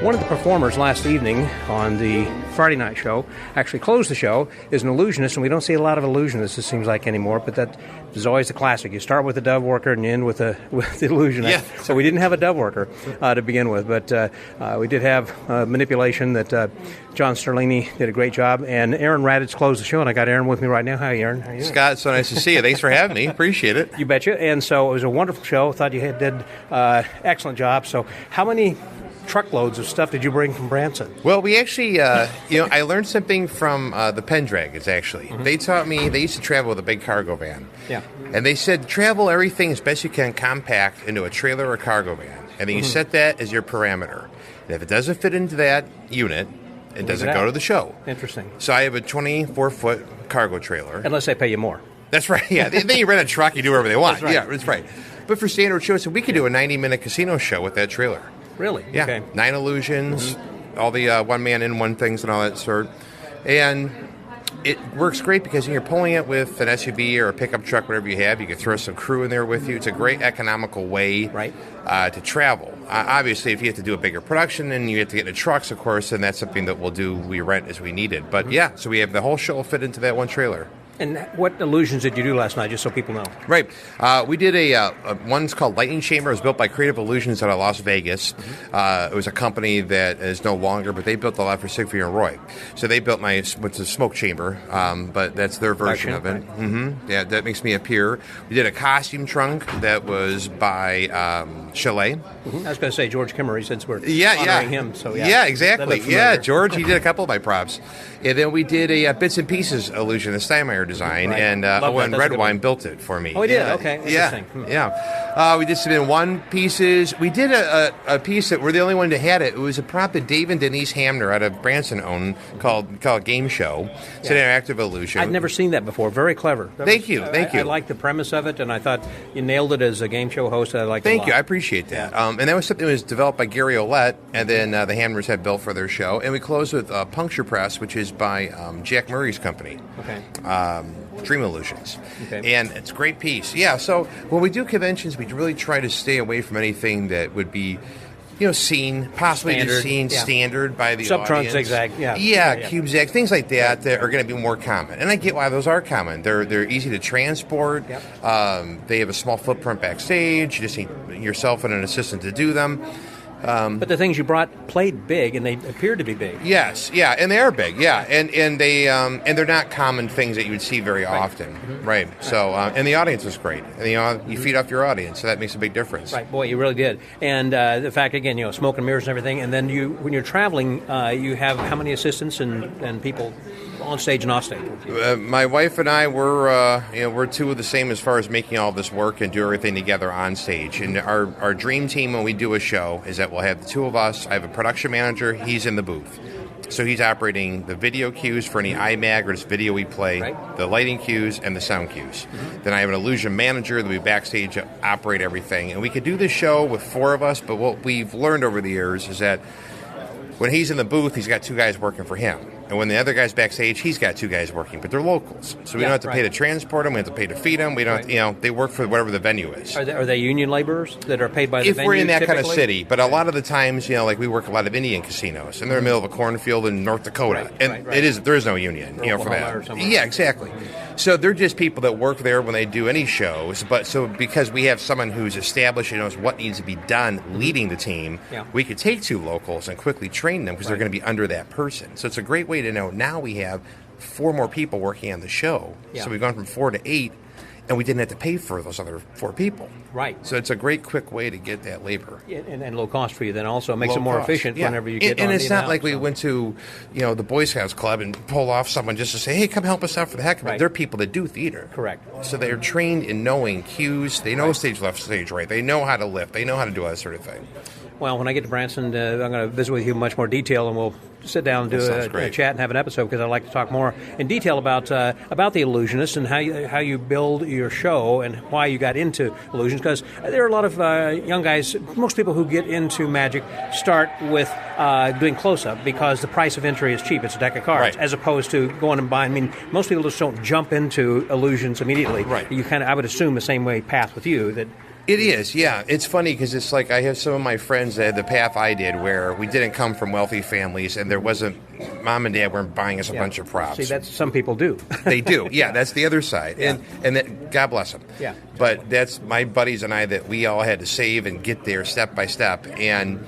Speaker 2: One of the performers last evening on the Friday night show, actually closed the show, is an illusionist, and we don't see a lot of illusionists, it seems like, anymore, but that is always the classic. You start with the dove worker and you end with the illusionist.
Speaker 6: Yeah.
Speaker 2: So we didn't have a dove worker to begin with, but we did have manipulation that John Sterlini did a great job, and Aaron Radatz closed the show, and I got Aaron with me right now. Hi, Aaron. How are you doing?
Speaker 6: Scott, so nice to see you. Thanks for having me. Appreciate it.
Speaker 2: You betcha. And so it was a wonderful show. Thought you did excellent job. So how many truckloads of stuff did you bring from Branson?
Speaker 6: Well, we actually, I learned something from the Pendragons, actually. Mm-hmm. They taught me, they used to travel with a big cargo van.
Speaker 2: Yeah.
Speaker 6: And they said, travel everything as best you can compact into a trailer or cargo van. And then you set that as your parameter. And if it doesn't fit into that unit, it doesn't go to the show.
Speaker 2: Interesting.
Speaker 6: So I have a 24-foot cargo trailer.
Speaker 2: Unless they pay you more.
Speaker 6: That's right, yeah. Then you rent a truck, you do whatever they want.
Speaker 2: That's right.
Speaker 6: Yeah, that's right. But for standard shows, so we could do a 90-minute casino show with that trailer.
Speaker 2: Really?
Speaker 6: Yeah.
Speaker 2: Okay. 9
Speaker 6: illusions, all the one-man in one things and all that sort. And it works great because you're pulling it with an SUV or a pickup truck, whatever you have. You can throw some crew in there with you. It's a great economical way to travel. Obviously, if you have to do a bigger production and you have to get into trucks, of course, then that's something that we'll do. We rent as we need it. But so we have the whole show fit into that one trailer.
Speaker 2: And what illusions did you do last night, just so people know?
Speaker 6: Right. We did one's called Lightning Chamber. It was built by Creative Illusions out of Las Vegas. It was a company that is no longer, but they built a lot for Siegfried and Roy. So they built what's a smoke chamber, but that's their version of it.
Speaker 2: Right.
Speaker 6: Mm-hmm. Yeah, that makes me appear. We did a costume trunk that was by Chalet.
Speaker 2: Mm-hmm. I was going to say George Kimmer. He said we're honoring him. So
Speaker 6: yeah, exactly. Yeah, George. He did a couple of my props. And then we did a Bits and Pieces illusion, the Steinmeier design, and Owen Redwine built it for me.
Speaker 2: Oh, he did? Okay. Interesting.
Speaker 6: Yeah. We did some in one pieces. We did a piece that we're the only one that had it. It was a prop that Dave and Denise Hamner out of Branson owned called Game Show. It's an interactive illusion.
Speaker 2: I'd never seen that before. Very clever.
Speaker 6: Thank you.
Speaker 2: I liked the premise of it, and I thought you nailed it as a game show host. I liked it a lot.
Speaker 6: Thank you. I appreciate that. And that was something that was developed by Gary Olette, and then the Hamners had built for their show. And we closed with Puncture Press, which is by Jack Murray's company.
Speaker 2: Okay.
Speaker 6: Dream Illusions.
Speaker 2: Okay.
Speaker 6: And it's a great piece. Yeah, so when we do conventions, we really try to stay away from anything that would be seen, possibly
Speaker 2: Standard,
Speaker 6: seen standard by the
Speaker 2: Subtrunk,
Speaker 6: audience.
Speaker 2: zigzag,
Speaker 6: Cube zag, things like that are going to be more common. And I get why those are common. They're easy to transport.
Speaker 2: Yep.
Speaker 6: They have a small footprint backstage. You just need yourself and an assistant to do them.
Speaker 2: But the things you brought played big, and they appeared to be big.
Speaker 6: Yes, yeah, and they are big, yeah, and they're not common things that you would see very often, right? So, and the audience is great, and you feed off your audience, so that makes a big difference.
Speaker 2: Right, boy, you really did. And the fact, again, smoke and mirrors and everything, and then when you're traveling, you have how many assistants and people on stage and off stage?
Speaker 6: My wife and I, we're two of the same as far as making all this work and do everything together on stage. And our dream team when we do a show is that we'll have the two of us. I have a production manager. He's in the booth. So he's operating the video cues for any IMAG or this video we play,
Speaker 2: right.
Speaker 6: The lighting cues and the sound cues. Then I have an illusion manager that we backstage to operate everything. And we could do this show with four of us, but what we've learned over the years is that when he's in the booth, he's got two guys working for him. And when the other guy's backstage, he's got two guys working, but they're locals. So we don't have to pay to transport them. We have to pay to feed them. We don't, they work for whatever the venue is.
Speaker 2: Are they union laborers that are paid by the venue?
Speaker 6: If we're in that
Speaker 2: typically?
Speaker 6: kind of city. But a lot of the times, like we work a lot of Indian casinos, and they're in the middle of a cornfield in North Dakota. And there is no union, for that. Yeah, exactly. So they're just people that work there when they do any shows. But so because we have someone who's established and knows what needs to be done leading the team, we could take two locals and quickly train them because they're going to be under that person. So it's a great way to know. Now we have 4 more people working on the show. So we've gone from 4 to 8, and we didn't have to pay for those other 4 people.
Speaker 2: Right.
Speaker 6: So it's a great, quick way to get that labor.
Speaker 2: And low cost for you then also. It makes
Speaker 6: Low
Speaker 2: it more
Speaker 6: cost.
Speaker 2: efficient whenever you get
Speaker 6: and
Speaker 2: on
Speaker 6: it's
Speaker 2: the
Speaker 6: not
Speaker 2: in-house,
Speaker 6: like we went to, the Boy Scouts Club and pull off someone just to say, hey, come help us out for the heck of it.
Speaker 2: Right.
Speaker 6: They're people that do theater.
Speaker 2: Correct.
Speaker 6: So they're trained in knowing cues. They know stage left, stage right. They know how to lift. They know how to do that sort of thing.
Speaker 2: Well, when I get to Branson, I'm going to visit with you in much more detail, and we'll sit down and do a chat and have an episode because I'd like to talk more in detail about the illusionist and how you build your show and why you got into illusions. Because there are a lot of young guys. Most people who get into magic start with doing close-up because the price of entry is cheap. It's a deck of cards, as opposed to going and buying. I mean, most people just don't jump into illusions immediately.
Speaker 6: Right.
Speaker 2: You I would assume the same way path with you that.
Speaker 6: It is, yeah. It's funny because it's like I have some of my friends that had the path I did where we didn't come from wealthy families and there wasn't, mom and dad weren't buying us a bunch of props.
Speaker 2: See, that's some people do.
Speaker 6: They do, yeah. That's the other side, and that, God bless them.
Speaker 2: Yeah.
Speaker 6: But that's my buddies and I that we all had to save and get there step by step. And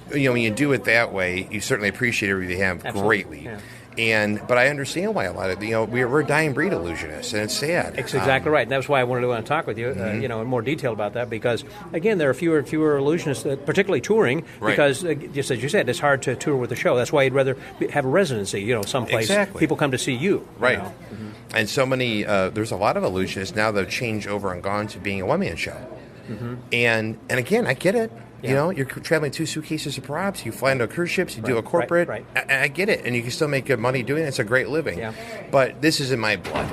Speaker 6: when you do it that way, you certainly appreciate everything you have greatly. Yeah. But I understand why a lot of we're a dying breed illusionists, and it's sad.
Speaker 2: It's exactly right. And that's why I wanted to talk with you, in more detail about that. Because again, there are fewer and fewer illusionists, particularly touring. Because just as you said, it's hard to tour with a show. That's why you'd rather have a residency. Someplace people come to see you.
Speaker 6: Right. And so many. There's a lot of illusionists now that have changed over and gone to being a one-man show. And again, I get it. You're traveling 2 suitcases of props. You fly into cruise ships. You do a corporate.
Speaker 2: Right.
Speaker 6: I get it, and you can still make good money doing it. It's a great living. Yeah. But this is in my blood.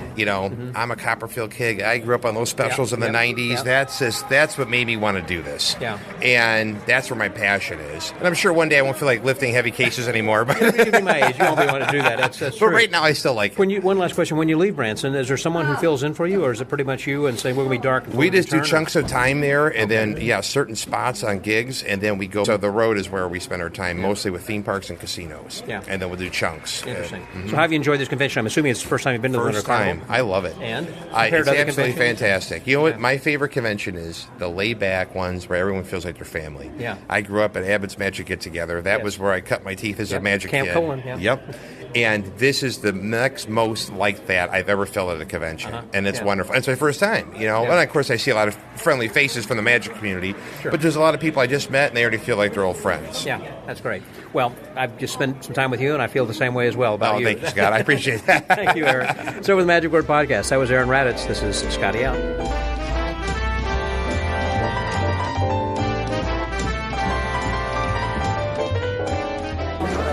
Speaker 6: I'm a Copperfield kid. I grew up on those specials in the '90s. Yeah. That's what made me want to do this.
Speaker 2: Yeah.
Speaker 6: And that's where my passion is. And I'm sure one day I won't feel like lifting heavy cases anymore. But
Speaker 2: you'll be my age. You won't be able to do that. That's
Speaker 6: true. But right now, I still like it.
Speaker 2: One last question: when you leave Branson, is there someone who fills in for you, or is it pretty much you and say we're going to be dark?
Speaker 6: We just do chunks of time there, and then certain spots on gigs, and then we go. So the road is where we spend our time, mostly with theme parks and casinos. Yeah. And then we'll do chunks.
Speaker 2: Interesting. So how have you enjoyed this convention? I'm assuming it's the first time you've been to the Winter Carnival.
Speaker 6: First time. I love it.
Speaker 2: And?
Speaker 6: It's absolutely fantastic. You know what? My favorite convention is the laid-back ones where everyone feels like their family.
Speaker 2: Yeah.
Speaker 6: I grew up at Abbott's Magic Get-Together. That was where I cut my teeth as a magic
Speaker 2: Camp
Speaker 6: kid.
Speaker 2: Colon, yeah.
Speaker 6: Yep. And this is the next most like that I've ever felt at a convention. And it's wonderful. It's my first time, And of course I see a lot of friendly faces from the magic community. Sure. But there's a lot of people I just met and they already feel like they're old friends.
Speaker 2: Yeah, that's great. Well, I've just spent some time with you and I feel the same way as well about you.
Speaker 6: Thank you, Scott. I appreciate that.
Speaker 2: Thank you, Aaron. So with the Magic Word Podcast, that was Aaron Radatz. This is Scotty out.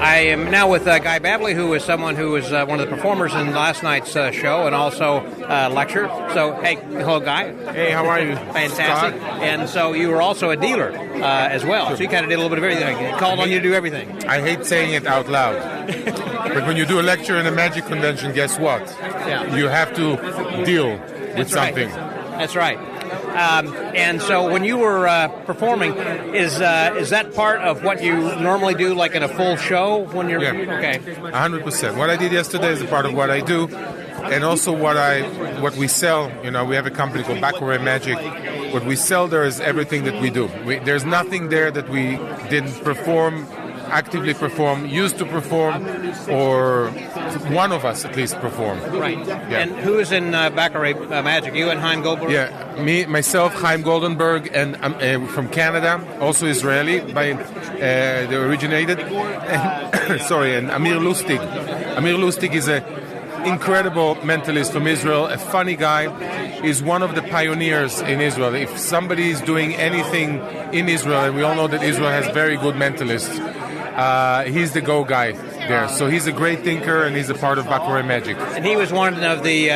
Speaker 2: I am now with Guy Bavli, who is someone who was one of the performers in last night's show and also lecture. So, hey, hello, Guy.
Speaker 7: Hey, how are you?
Speaker 2: Fantastic.
Speaker 7: Scott?
Speaker 2: And so you were also a dealer as well. So you kind of did a little bit of everything. It called on you to do everything.
Speaker 7: I hate saying it out loud. But when you do a lecture in a magic convention, guess what?
Speaker 2: Yeah.
Speaker 7: You have to deal with something.
Speaker 2: That's right. And so when you were performing, is that part of what you normally do, like in a full show? When you're okay,
Speaker 7: 100%. What I did yesterday is a part of what I do, and also what we sell. You know, we have a company called Bargatze Magic. What we sell there is everything that we do. There's nothing there that we didn't perform, actively perform, used to perform, or one of us at least perform.
Speaker 2: Right.
Speaker 7: Yeah.
Speaker 2: And who is in Bargatze Magic? You and Chaim Goldberg?
Speaker 7: Yeah, myself, Chaim Goldenberg, and I'm from Canada, also Israeli, they originated. And Amir Lustig. Amir Lustig is an incredible mentalist from Israel, a funny guy. Is one of the pioneers in Israel. If somebody is doing anything in Israel, and we all know that Israel has very good mentalists, he's the go guy there. So he's a great thinker, and he's a part of Bargatze Magic.
Speaker 2: And he was one of the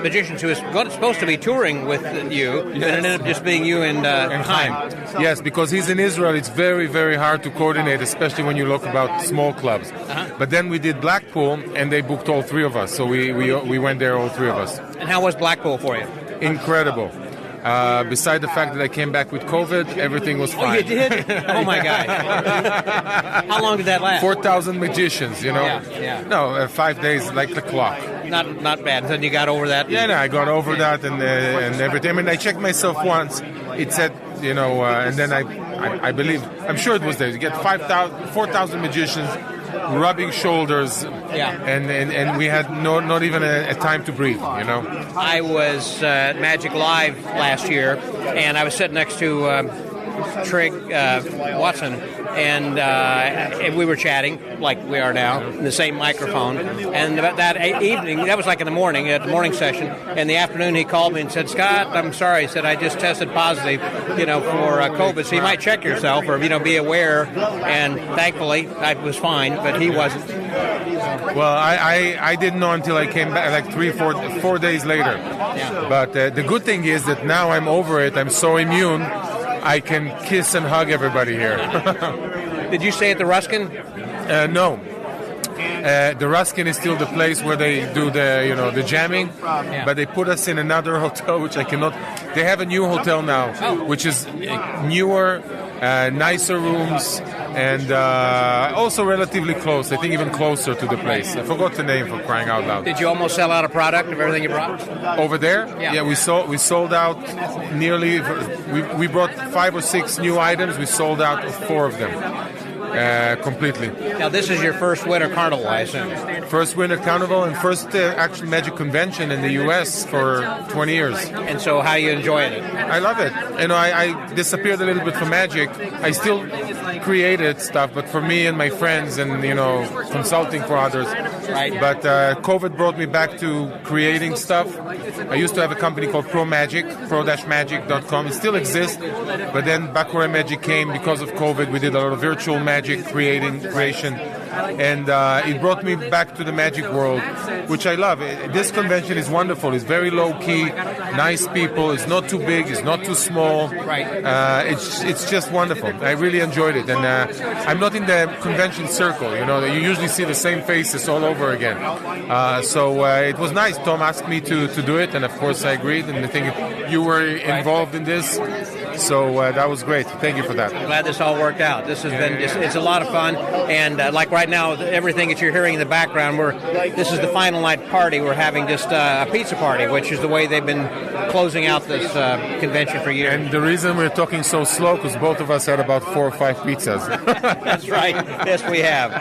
Speaker 2: magicians who was supposed to be touring with you, and it ended up just being you and Chaim.
Speaker 7: Yes, because he's in Israel, it's very, very hard to coordinate, especially when you look about small clubs. But then we did Blackpool, and they booked all three of us. So we went there, all three of us.
Speaker 2: And how was Blackpool for you?
Speaker 7: Incredible. Beside the fact that I came back with COVID, everything was fine.
Speaker 2: Oh, you did? Oh, my God. How long did that last?
Speaker 7: 4,000 magicians, you know?
Speaker 2: Yeah.
Speaker 7: No, 5 days, like the clock.
Speaker 2: Not bad. And then you got over that?
Speaker 7: Yeah, no, I got over that and everything. I mean, I checked myself once. It said, you know, and then I believe, I'm sure it was there. You get 4,000 magicians rubbing shoulders, and we had not even a time to breathe, you know.
Speaker 2: I was at Magic Live last year, and I was sitting next to Trig Watson, and we were chatting like we are now in the same microphone. And about that evening, that was like in the morning, at the morning session. In the afternoon, he called me and said, "Scott, I'm sorry." He said, "I just tested positive, for COVID, so you might check yourself or be aware." And thankfully, I was fine, but he wasn't.
Speaker 7: Well, I didn't know until I came back, like 4 days later.
Speaker 2: Yeah.
Speaker 7: But the good thing is that now I'm over it. I'm so immune. I can kiss and hug everybody here.
Speaker 2: Did you stay at the Ruskin?
Speaker 7: No. The Ruskin is still the place where they do the jamming, but they put us in another hotel, which I cannot. They have a new hotel now, which is newer, nicer rooms, and also relatively close. I think even closer to the place. I forgot the name, for crying out loud.
Speaker 2: Did you almost sell out a product of everything you brought?
Speaker 7: Over there?
Speaker 2: Yeah.
Speaker 7: We sold out nearly. We brought 5 or 6 new items. We sold out of 4 of them. Completely.
Speaker 2: Now, this is your first Winter Carnival, I assume.
Speaker 7: First Winter Carnival and first actual magic convention in the U.S. for 20 years.
Speaker 2: And so how you enjoying it?
Speaker 7: I love it. I disappeared a little bit from magic. I still created stuff, but for me and my friends and, consulting for others.
Speaker 2: Right.
Speaker 7: But COVID brought me back to creating stuff. I used to have a company called pro-magic.com. It still exists, but then Bargatze Magic came because of COVID. We did a lot of virtual magic creation, and it brought me back to the magic world, which I love. This convention is wonderful. It's very low-key, nice people. It's not too big. It's not too small.
Speaker 2: Right.
Speaker 7: It's just wonderful. I really enjoyed it, and I'm not in the convention circle. You usually see the same faces all over again. So it was nice. Tom asked me to do it, and of course I agreed. And I think you were involved in this, so that was great. Thank you for that.
Speaker 2: I'm glad this all worked out. This has been it's a lot of fun, and like right now, everything that you're hearing in the background, this is the final night party. We're having just a pizza party, which is the way they've been closing out this convention for years.
Speaker 7: And the reason we're talking so slow because both of us had about 4 or 5 pizzas.
Speaker 2: That's right. Yes, we have.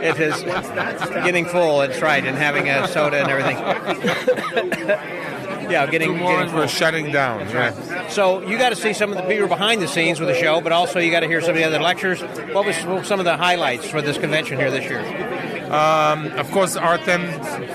Speaker 2: It is getting full. It's right, and having a soda and everything. Yeah, getting full.
Speaker 7: We're shutting down.
Speaker 2: That's right. So you got to see some of the people behind the scenes with the show, but also you got to hear some of the other lectures. What was some of the highlights for this convention here this year?
Speaker 7: Of course, Artem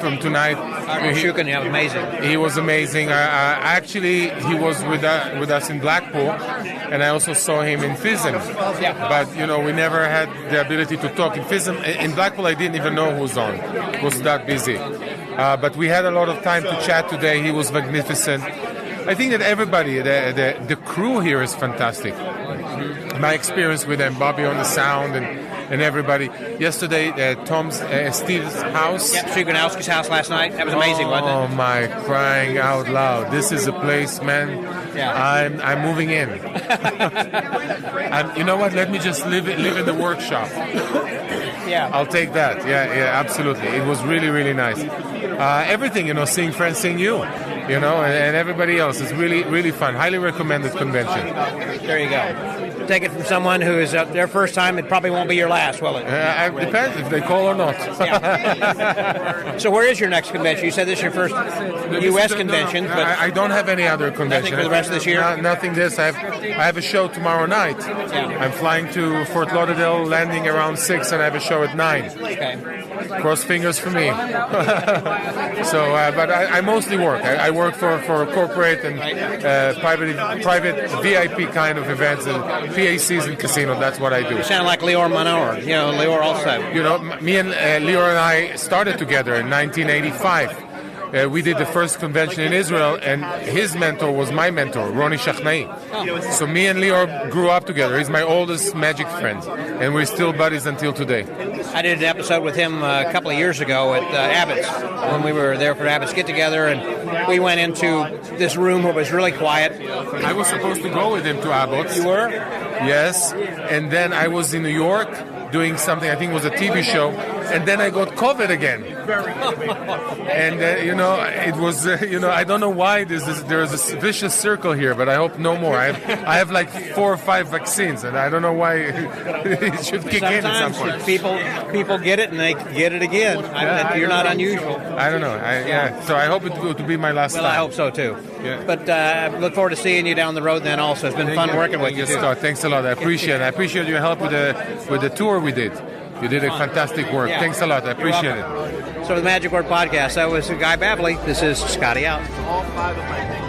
Speaker 7: from tonight.
Speaker 2: Artem Shchukin, yeah, amazing.
Speaker 7: He was amazing. Actually, he was with us in Blackpool, and I also saw him in FISM.
Speaker 2: Yeah.
Speaker 7: But, we never had the ability to talk. In FISM, in Blackpool, I didn't even know who was on. It was that busy. But we had a lot of time to chat today. He was magnificent. I think that everybody, the crew here is fantastic. My experience with them, Bobby on the sound and everybody. Yesterday, Steve's house.
Speaker 2: Yep, Shchukinowski's house last night. That was amazing, wasn't it?
Speaker 7: Oh my, crying out loud! This is a place, man.
Speaker 2: Yeah.
Speaker 7: I'm moving in. And you know what? Let me just live in the workshop.
Speaker 2: Yeah.
Speaker 7: I'll take that. Yeah, absolutely. It was really, really nice. Everything, seeing friends, seeing you, and everybody else is really, really fun. Highly recommended convention.
Speaker 2: There you go. Take it from someone who is their first time. It probably won't be your last, will it?
Speaker 7: Depends if they call or not.
Speaker 2: Yeah. So where is your next convention? You said this is your first U.S. convention.
Speaker 7: No,
Speaker 2: but
Speaker 7: I don't have any other convention.
Speaker 2: Nothing for the rest of this year?
Speaker 7: Nothing this. I have a show tomorrow night.
Speaker 2: Yeah.
Speaker 7: I'm flying to Fort Lauderdale, landing around 6, and I have a show at 9.
Speaker 2: Okay.
Speaker 7: Cross fingers for me. So, but I mostly work. I work for corporate and private VIP kind of events and PACs and casino. That's what I do.
Speaker 2: You sound like Lior Manor. Lior also.
Speaker 7: Me and Lior and I started together in 1985. We did the first convention in Israel, and his mentor was my mentor, Ronnie Shachnai.
Speaker 2: Oh.
Speaker 7: So me and Lior grew up together. He's my oldest magic friend, and we're still buddies until today.
Speaker 2: I did an episode with him a couple of years ago at Abbott's when we were there for Abbott's get-together, and we went into this room where it was really quiet.
Speaker 7: I was supposed to go with him to Abbott's.
Speaker 2: You were?
Speaker 7: Yes, and then I was in New York doing something, I think it was a TV show, and then I got COVID again. And, it was, I don't know why there's a vicious circle here, but I hope no more. I have like 4 or 5 vaccines, and I don't know why it should kick in at some point.
Speaker 2: People get it, and they get it again. You're not unusual.
Speaker 7: I don't know. So I hope it will be my last time.
Speaker 2: I hope so, too.
Speaker 7: Yeah.
Speaker 2: But look forward to seeing you down the road then also. It's been fun working with you, too.
Speaker 7: Thanks a lot. I appreciate it. I appreciate your help with the tour we did. You did a fantastic work.
Speaker 2: Yeah.
Speaker 7: Thanks a lot. I appreciate it.
Speaker 2: So the Magic Word Podcast, that was Guy Bavli. This is Scotty out.
Speaker 4: All 5 of my things.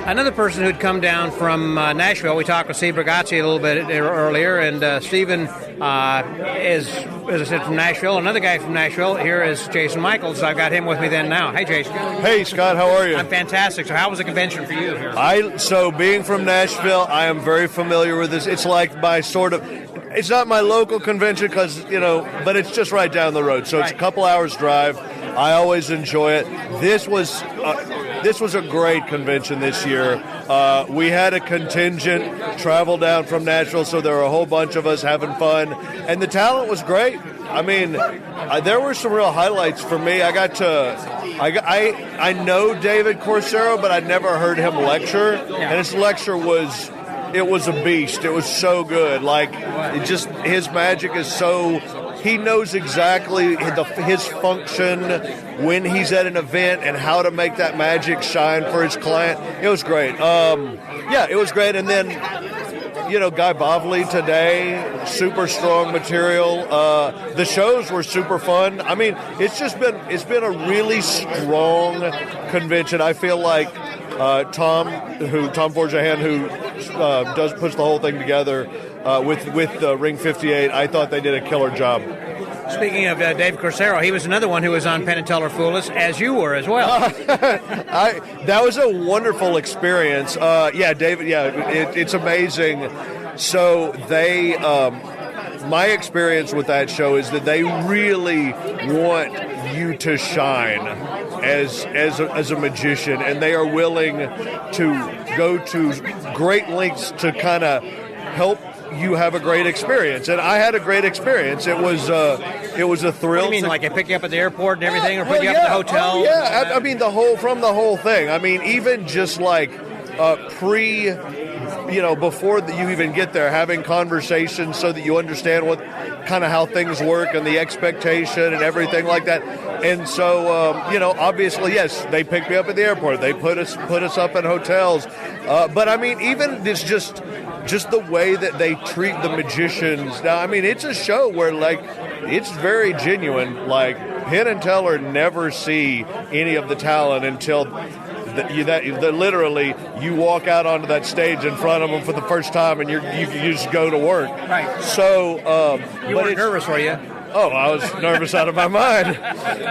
Speaker 2: Another person who'd come down from Nashville, we talked with Steve Bargatze a little bit earlier, and Stephen is, as I said, from Nashville. Another guy from Nashville here is Jason Michaels. I've got him with me then now. Hey, Jason.
Speaker 8: Hey, Scott, how are you?
Speaker 2: I'm fantastic. So how was the convention for you here?
Speaker 8: So being from Nashville, I am very familiar with this. It's like my sort of... It's not my local convention because, but it's just right down the road. So it's a couple hours drive. I always enjoy it. This was a great convention this year. We had a contingent travel down from Nashville, so there were a whole bunch of us having fun. And the talent was great. I mean, there were some real highlights for me. I know David Corsaro, but I'd never heard him lecture. And his lecture was a beast. It was so good. His magic is so... He knows exactly his function when he's at an event and how to make that magic shine for his client. It was great. It was great. And then, Guy Bavli today, super strong material. The shows were super fun. I mean, it's been a really strong convention. I feel like Tom Vorjohan, who puts the whole thing together with Ring 58, I thought they did a killer job.
Speaker 2: Speaking of Dave Corsaro, he was another one who was on Penn and Teller Fool Us, as you were as well.
Speaker 8: That was a wonderful experience. David, it's amazing. So they... my experience with that show is that they really want you to shine as a magician, and they are willing to go to great lengths to kind of help you have a great experience. And I had a great experience. It was a thrill.
Speaker 2: What do you mean, like they pick you up at the airport and everything, or put you up at the hotel?
Speaker 8: Oh, yeah, I mean the whole thing. I mean, even just like before you even get there, having conversations so that you understand how things work and the expectation and everything like that. And so, obviously, yes, they picked me up at the airport. They put us up in hotels. But I mean, even it's just just the way that they treat the magicians. Now, I mean, it's a show where, like, it's very genuine. Like, Penn and Teller never see any of the talent until literally you walk out onto that stage in front of them for the first time, and you just go to work.
Speaker 2: Right.
Speaker 8: So,
Speaker 2: you weren't nervous, were you?
Speaker 8: Oh, I was nervous out of my mind.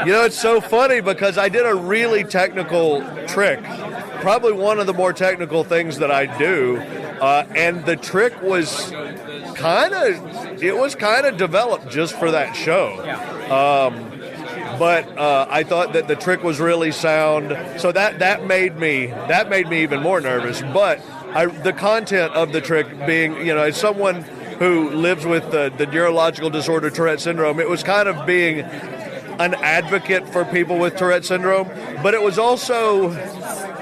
Speaker 8: You know, it's so funny because I did a really technical trick, probably one of the more technical things that I do, and the trick was kind of developed just for that show. But I thought that the trick was really sound, so that made me even more nervous. But the content of the trick being, you know, as someone who lives with the neurological disorder Tourette syndrome, it was kind of being an advocate for people with Tourette syndrome, but it was also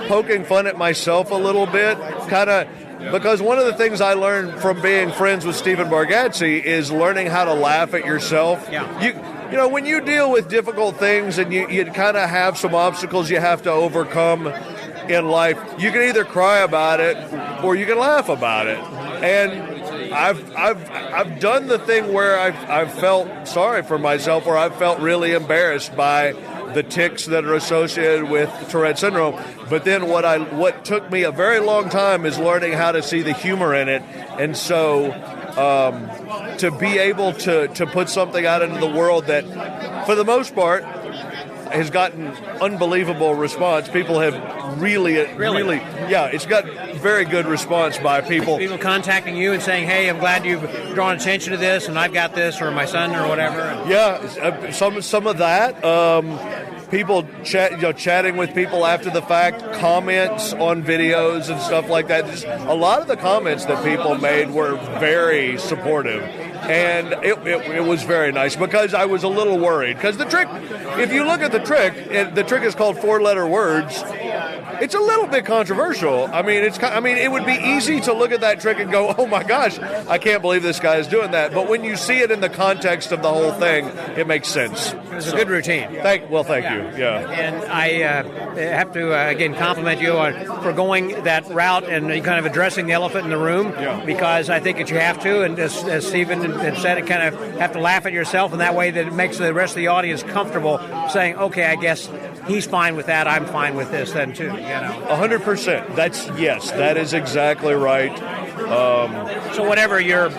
Speaker 8: poking fun at myself a little bit, kind of, because one of the things I learned from being friends with Stephen Bargatze is learning how to laugh at yourself.
Speaker 2: Yeah.
Speaker 8: You know, when you deal with difficult things and you kind of have some obstacles you have to overcome in life, you can either cry about it or you can laugh about it. And I've done the thing where I've felt sorry for myself, or I've felt really embarrassed by the tics that are associated with Tourette syndrome. But then what took me a very long time is learning how to see the humor in it. And so to be able to put something out into the world that, for the most part, has gotten unbelievable response. People have really, yeah, it's got very good response by people.
Speaker 2: People contacting you and saying, "Hey, I'm glad you've drawn attention to this, and I've got this, or my son, or whatever."
Speaker 8: Yeah, some of that. People chatting with people after the fact, comments on videos and stuff like that. Just a lot of the comments that people made were very supportive. And it was very nice because I was a little worried. Because the trick, if you look at the trick is called 4-letter words. It's a little bit controversial. I mean, it would be easy to look at that trick and go, "Oh my gosh, I can't believe this guy is doing that." But when you see it in the context of the whole thing, it makes sense.
Speaker 2: It's a good routine.
Speaker 8: Thank you. Yeah.
Speaker 2: And I have to again compliment you for going that route and kind of addressing the elephant in the room.
Speaker 8: Yeah.
Speaker 2: Because I think that you have to, and as Stephen had said, it kind of have to laugh at yourself in that way that it makes the rest of the audience comfortable saying, "Okay, I guess he's fine with that. I'm fine with this then too." You know,
Speaker 8: 100%. That is exactly right.
Speaker 2: So whatever your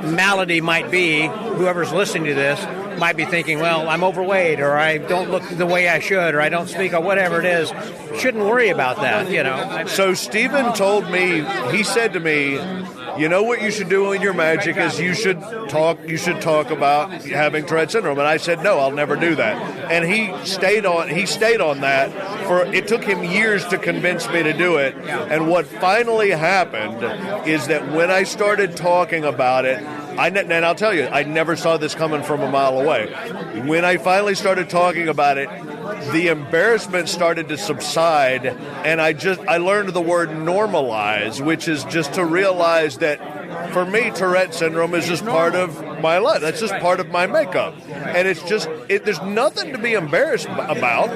Speaker 2: malady might be, whoever's listening to this might be thinking, "Well, I'm overweight, or I don't look the way I should, or I don't speak, or whatever it is." Shouldn't worry about that, you know.
Speaker 8: So Stephen told me, he said to me, "You know what you should do in your magic is you should talk about having Tourette syndrome." And I said, "No, I'll never do that." And he stayed on that it took him years to convince me to do it. And what finally happened is that when I started talking about it, and I'll tell you, I never saw this coming from a mile away. When I finally started talking about it, the embarrassment started to subside, and I learned the word normalize, which is just to realize that for me, Tourette syndrome is just part of my life. That's just part of my makeup. And there's nothing to be embarrassed about.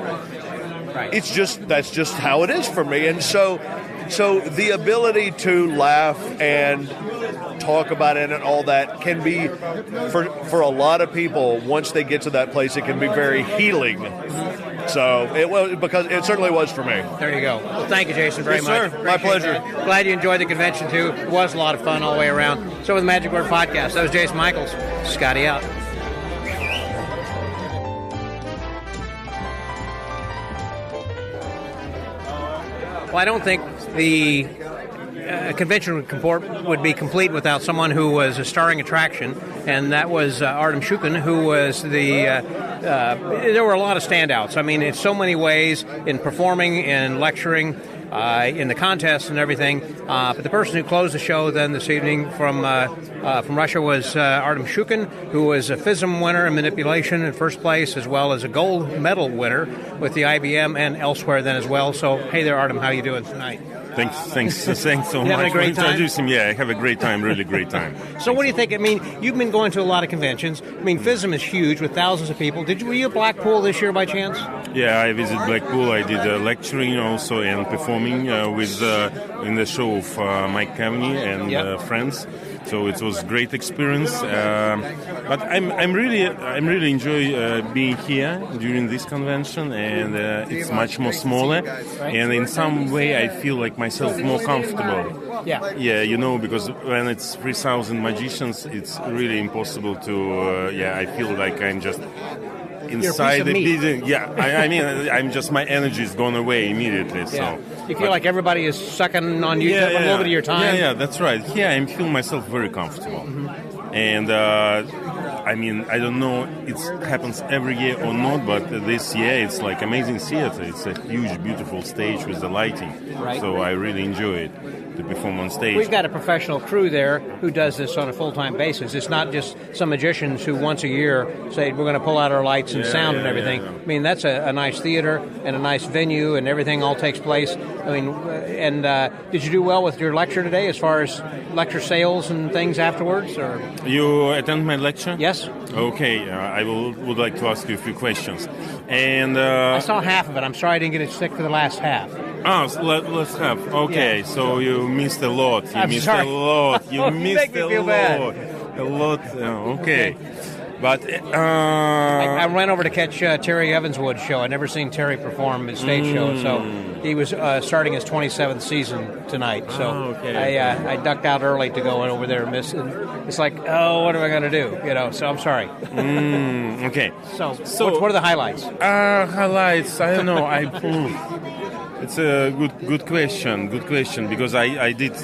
Speaker 8: That's just how it is for me. And so the ability to laugh and talk about it and all that can be, for a lot of people, once they get to that place, it can be very healing. So because it certainly was for me.
Speaker 2: There you go. Well, thank you, Jason, very much.
Speaker 8: Sir. My pleasure.
Speaker 2: That. Glad you enjoyed the convention, too. It was a lot of fun all the way around. So with the Magic Word Podcast, that was Jason Michaels. Scotty out. Well, I don't think the convention would be complete without someone who was a starring attraction, and that was Artem Shchukin, who was there were a lot of standouts. I mean, in so many ways, in performing and lecturing, in the contests and everything. But the person who closed the show then this evening from Russia was Artem Shchukin, who was a FISM winner in manipulation in first place, as well as a gold medal winner with the IBM and elsewhere then as well. So, hey there, Artem, how you doing tonight?
Speaker 9: Thanks so
Speaker 2: having
Speaker 9: much
Speaker 2: a great
Speaker 9: for
Speaker 2: time?
Speaker 9: introducing me. Yeah, I have a great time, really great time.
Speaker 2: So what do you think? I mean, you've been going to a lot of conventions. I mean, FISM is huge with thousands of people. Were you at Blackpool this year by chance?
Speaker 9: Yeah, I visited Blackpool. I did lecturing also and performing with in the show of Mike Cavaney and friends. So it was a great experience. But I'm really enjoy being here during this convention, and it's much more smaller. And in some way, I feel like myself more comfortable.
Speaker 2: Yeah.
Speaker 9: Yeah, because when it's 3,000 magicians, it's really impossible to. I feel like I'm just inside the building. Yeah, I mean, I'm just, my energy is gone away immediately. So
Speaker 2: you feel like everybody is sucking on you a little bit of your time.
Speaker 9: Yeah, that's right. Here I feel myself very comfortable, and I mean, I don't know it happens every year or not, but this year it's like amazing theater. It's a huge, beautiful stage with the lighting.
Speaker 2: Right.
Speaker 9: So I really enjoy it to perform on stage.
Speaker 2: We've got a professional crew there who does this on a full-time basis. It's not just some magicians who once a year say, we're going to pull out our lights and sound and everything.
Speaker 9: Yeah.
Speaker 2: I mean, that's a nice theater and a nice venue, and everything all takes place. I mean, and did you do well with your lecture today as far as lecture sales and things afterwards? Or
Speaker 9: You attend my lecture?
Speaker 2: Yes.
Speaker 9: Okay, I would like to ask you a few questions. And
Speaker 2: I saw half of it. I'm sorry I didn't get to stick to the last half.
Speaker 9: So let's have. Okay, so you missed a lot. You missed
Speaker 2: sorry.
Speaker 9: a lot. You missed
Speaker 2: Make me feel bad.
Speaker 9: A lot. Okay. But
Speaker 2: I ran over to catch Terry Evanswood's show. I'd never seen Terry perform his stage show, so he was starting his 27th season tonight. So I ducked out early to go over there and miss it. It's like, what am I going to do? So I'm sorry.
Speaker 9: Okay.
Speaker 2: So what are the highlights?
Speaker 9: Highlights. I don't know. It's a good question. Good question, because I did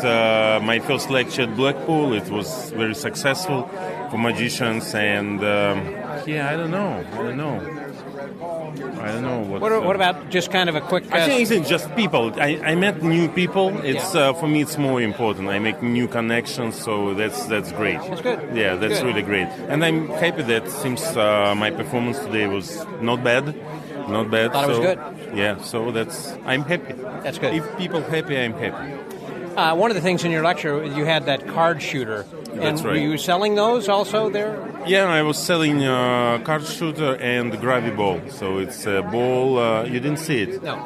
Speaker 9: my first lecture at Blackpool. It was very successful for magicians, and I don't know.
Speaker 2: What about just kind of a quick?
Speaker 9: I think it's just people. I met new people. It's for me, it's more important. I make new connections, so that's great.
Speaker 2: That's good.
Speaker 9: Yeah, that's
Speaker 2: good.
Speaker 9: really great. And I'm happy that since my performance today was not bad.
Speaker 2: Thought it was good.
Speaker 9: Yeah, so I'm happy.
Speaker 2: That's good.
Speaker 9: If people happy, I'm happy.
Speaker 2: One of the things in your lecture, you had that card shooter.
Speaker 9: That's
Speaker 2: and
Speaker 9: right.
Speaker 2: Were you selling those also there?
Speaker 9: Yeah, I was selling card shooter and gravity ball. So it's a ball. You didn't see it?
Speaker 2: No.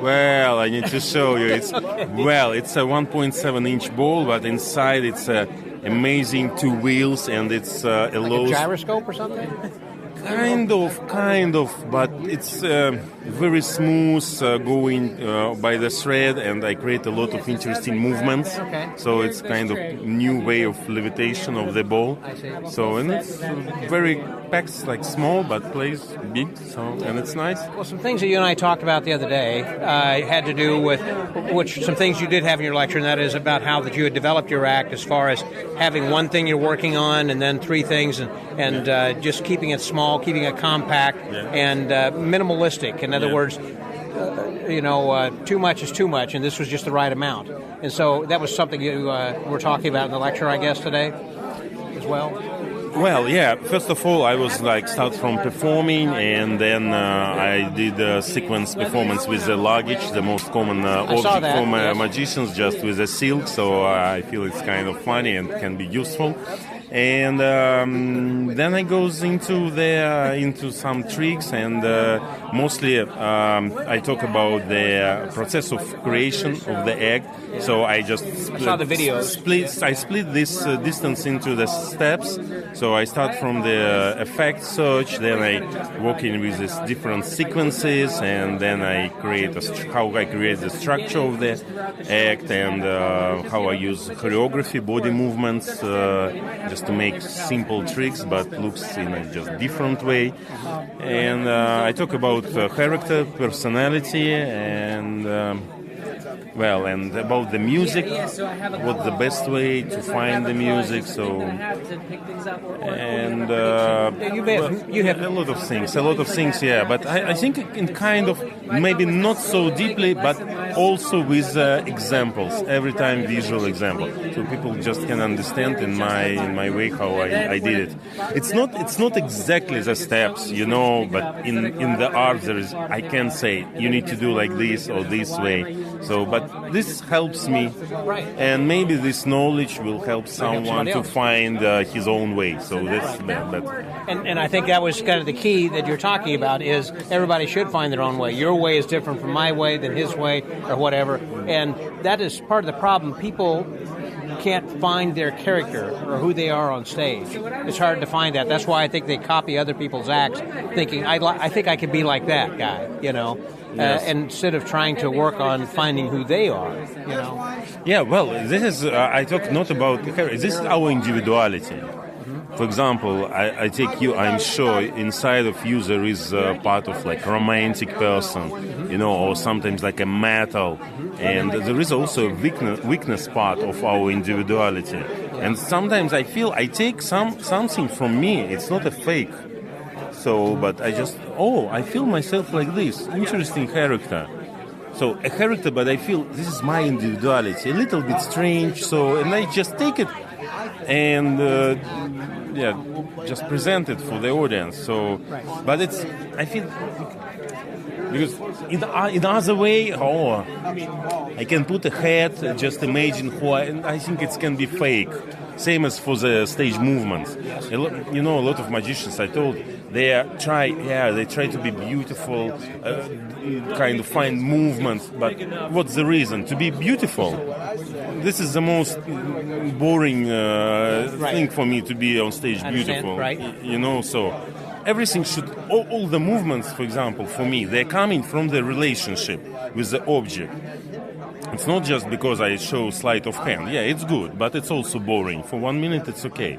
Speaker 9: Well, I need to show you. It's a 1.7-inch ball, but inside it's amazing 2 wheels, and it's
Speaker 2: Like a gyroscope or something?
Speaker 9: Kind of, but it's very smooth going by the thread, and I create a lot of interesting movements.
Speaker 2: Okay.
Speaker 9: So it's kind of new way of levitation of the ball.
Speaker 2: I see.
Speaker 9: So, and it's very packs like small, but plays big. So, and it's nice.
Speaker 2: Well, some things that you and I talked about the other day had to do with some things you did have in your lecture, and that is about how that you had developed your act as far as having one thing you're working on and then 3 things, and just keeping it small, keeping it compact, and minimalistic. In other words, too much is too much, and this was just the right amount. And so that was something you were talking about in the lecture, I guess, today as well.
Speaker 9: Well, yeah. First of all, I was start from performing, and then I did a sequence performance with the luggage, the most common object for magicians, just with a silk. So I feel it's kind of funny and can be useful. And then I goes into some tricks, and mostly I talk about the process of creation of the egg. So I just
Speaker 2: saw the videos.
Speaker 9: I split this distance into the steps. So I start from the effect search, then I walk in with these different sequences, and then I create how I create the structure of the act, and how I use choreography, body movements, just to make simple tricks, but looks in a just different way. And I talk about character, personality, and and about the music, what's the best way to find the music. So, and you have a lot of things, yeah. But I think in kind of maybe not so deeply, but also with examples. Every time visual example, so people just can understand in my way how I did it. It's not exactly the steps, but in the art there is, I can say you need to do like this or this way. So, but but this helps me, and maybe this knowledge will help someone to find his own way. So that's better.
Speaker 2: And I think that was kind of the key that you're talking about is everybody should find their own way. Your way is different from my way than his way or whatever. And that is part of the problem. People can't find their character or who they are on stage. It's hard to find that. That's why I think they copy other people's acts, thinking, I think I could be like that guy, instead of trying to work on finding who they are,
Speaker 9: Yeah, well, this is, I talk not about, this is our individuality. For example, I take you, I'm sure inside of you there is a part of like romantic person, or sometimes like a metal. And there is also a weakness part of our individuality. And sometimes I feel I take something from me. It's not a fake. So, but I just, I feel myself like this. Interesting character. So a character, but I feel this is my individuality. A little bit strange. So, and I just take it and just present it for the audience. So, but it's, I feel, because in other way, I can put a hat, just imagine who I think it can be fake. Same as for the stage movements. A lot of magicians, I told, they try to be beautiful, kind of find movements, but what's the reason? To be beautiful. This is the most boring thing for me, to be on stage beautiful.
Speaker 2: Right.
Speaker 9: So everything should, all the movements, for example, for me, they're coming from the relationship with the object. It's not just because I show sleight of hand. Yeah, it's good, but it's also boring. For 1 minute, it's okay.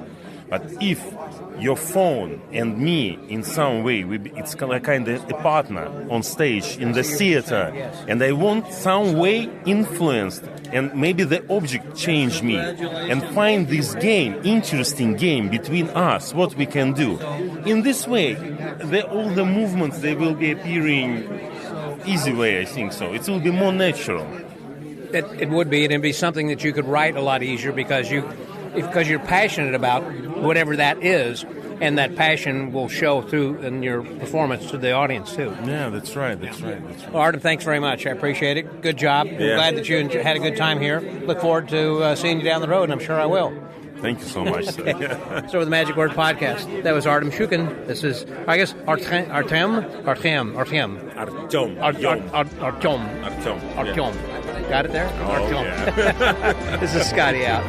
Speaker 9: But if your phone and me, in some way, it's kind of a partner on stage, in the theater, and I want some way influenced, and maybe the object change me, and find this game, interesting game between us, what we can do. In this way, all the movements, they will be appearing easy way, I think so. It will be more natural.
Speaker 2: It would be, and it'd be something that you could write a lot easier because you're passionate about whatever that is, and that passion will show through in your performance to the audience too.
Speaker 9: Yeah, that's right.
Speaker 2: Well, Artem, thanks very much. I appreciate it. Good job. I'm glad that you had a good time here. Look forward to seeing you down the road, and I'm sure I will.
Speaker 9: Thank you so much.
Speaker 2: Okay. So with the Magic Word Podcast, that was Artem Shchukin. This is, I guess, Artem. Got it there? Artem.
Speaker 9: Yeah.
Speaker 2: This is Scotty out.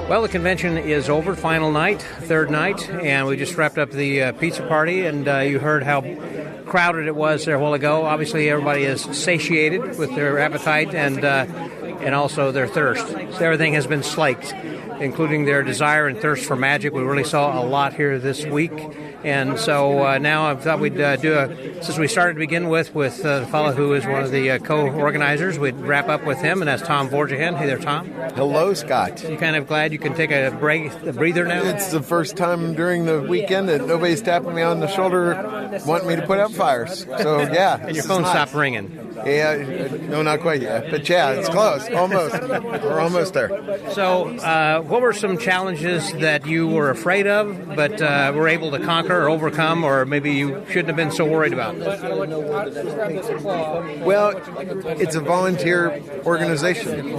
Speaker 2: Well, the convention is over, final night, third night, and we just wrapped up the pizza party, and you heard how crowded it was there a while ago. Obviously, everybody is satiated with their appetite and also their thirst. So everything has been slaked, including their desire and thirst for magic. We really saw a lot here this week. And so now I thought we'd since we started to begin with the fellow who is one of the co-organizers, we'd wrap up with him, and that's Tom Vorjohan. Hey there, Tom.
Speaker 10: Hello, Scott.
Speaker 2: You kind of glad you can take a breather now?
Speaker 10: It's the first time during the weekend that nobody's tapping me on the shoulder wanting me to put out fires. So, yeah.
Speaker 2: And your phone stopped ringing.
Speaker 10: Yeah, no, not quite yet. But, yeah, it's close. Almost. We're almost there.
Speaker 2: So, what were some challenges that you were afraid of but were able to conquer or overcome, or maybe you shouldn't have been so worried about?
Speaker 10: Well, it's a volunteer organization.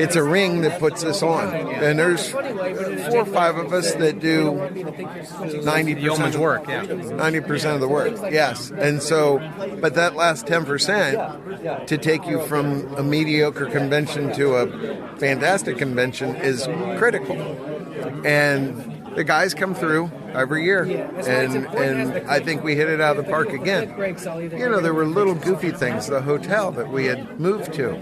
Speaker 10: It's a ring that puts us on. And there's 4 or 5 of us that do 90%
Speaker 2: of work, yeah.
Speaker 10: 90% of the work, yes. And so, but that last 10% to take you from a mediocre convention to a fantastic convention is critical. And the guys come through every year, and I think we hit it out of the park again. You know, there were little goofy things. The hotel that we had moved to,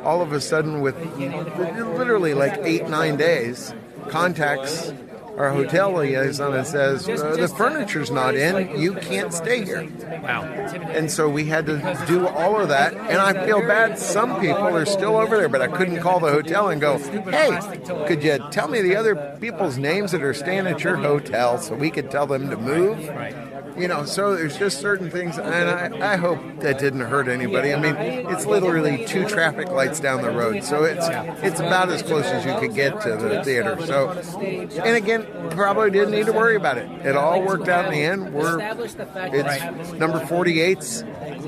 Speaker 10: all of a sudden, with literally like 8-9 days, contacts our hotel liaison and says, the furniture's not in, you can't stay here.
Speaker 2: Wow.
Speaker 10: And so we had to do all of that, and I feel bad. Some people are still over there, but I couldn't call the hotel and go, hey, could you tell me the other people's names that are staying at your hotel so we could tell them to move? So there's just certain things, and I hope that didn't hurt anybody. I mean, it's literally 2 traffic lights down the road, so it's about as close as you could get to the theater. So, and again, probably didn't need to worry about it. It all worked out in the end. It's number 48's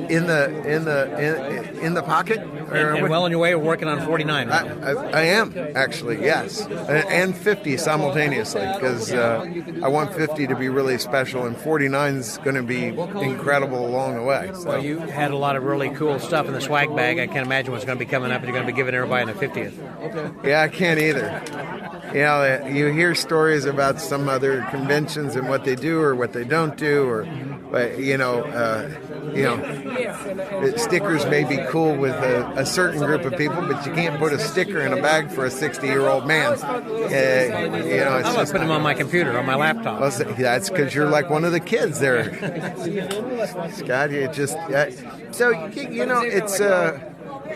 Speaker 10: in the pocket.
Speaker 2: And well on your way of working on 49.
Speaker 10: I am, actually, yes. And 50 simultaneously, because I want 50 to be really special, and 49 is going to be incredible along the way. So.
Speaker 2: Well, you had a lot of really cool stuff in the swag bag. I can't imagine what's going to be coming up, and you're going to be giving everybody on the 50th.
Speaker 10: Yeah, I can't either. You hear stories about some other conventions and what they do or what they don't do, but stickers may be cool with a certain group of people, but you can't put a sticker in a bag for a 60-year-old man.
Speaker 2: I'm going to put them on my computer, on my laptop.
Speaker 10: Well, that's because you're like one of the kids there, Scott. You just it's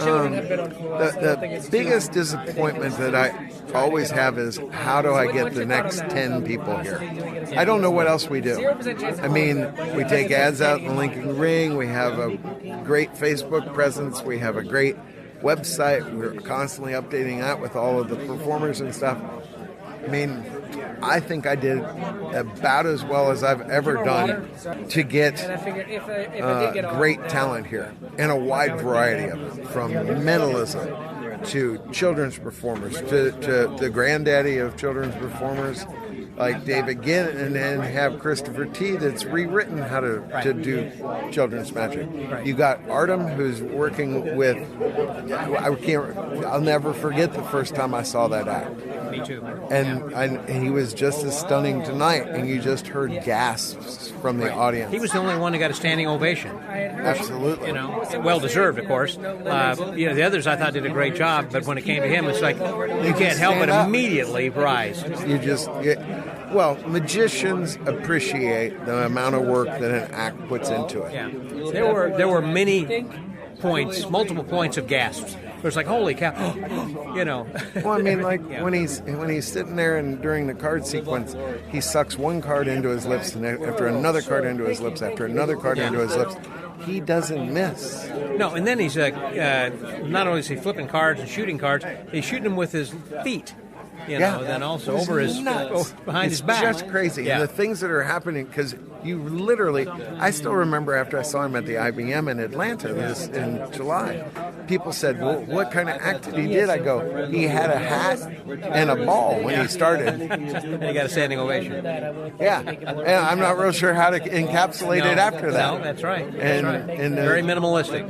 Speaker 10: the biggest disappointment that I always have is, how do I get the next 10 people here? I don't know what else we do. I mean, we take ads out in the Lincoln Ring. We have a great Facebook presence. We have a great website. We're constantly updating that with all of the performers and stuff. I mean, I think I did about as well as I've ever done to get great talent here, and a wide variety of them, from mentalism to children's performers to the granddaddy of children's performers like David Ginn, and then have Christopher T. that's rewritten how to do children's magic. You got Artem, who's working with, I'll never forget the first time I saw that act.
Speaker 2: Me too.
Speaker 10: And he was just as stunning tonight, and you just heard gasps from the audience.
Speaker 2: He was the only one who got a standing ovation.
Speaker 10: Absolutely.
Speaker 2: Well deserved, of course. The others I thought did a great job, but when it came to him, it's like you can't help but immediately rise.
Speaker 10: Well, magicians appreciate the amount of work that an act puts into it.
Speaker 2: Yeah. There were many points, multiple points of gasps. It was like, holy cow,
Speaker 10: Well, I mean, like when he's sitting there and during the card sequence, he sucks one card into his lips, and after another card into his lips, after another card into his lips. He doesn't miss.
Speaker 2: No, and then he's not only is he flipping cards and shooting cards, he's shooting them with his feet. Then also over his behind his back.
Speaker 10: It's just crazy.
Speaker 2: Yeah.
Speaker 10: And the things that are happening, because you literally, I still remember after I saw him at the IBM in Atlanta in July, people said, well, what kind of act did he did? I go, he had a hat and a ball when he started.
Speaker 2: And he got a standing ovation.
Speaker 10: Yeah. And I'm not real sure how to encapsulate it after that.
Speaker 2: No, that's right.
Speaker 10: And
Speaker 2: very minimalistic.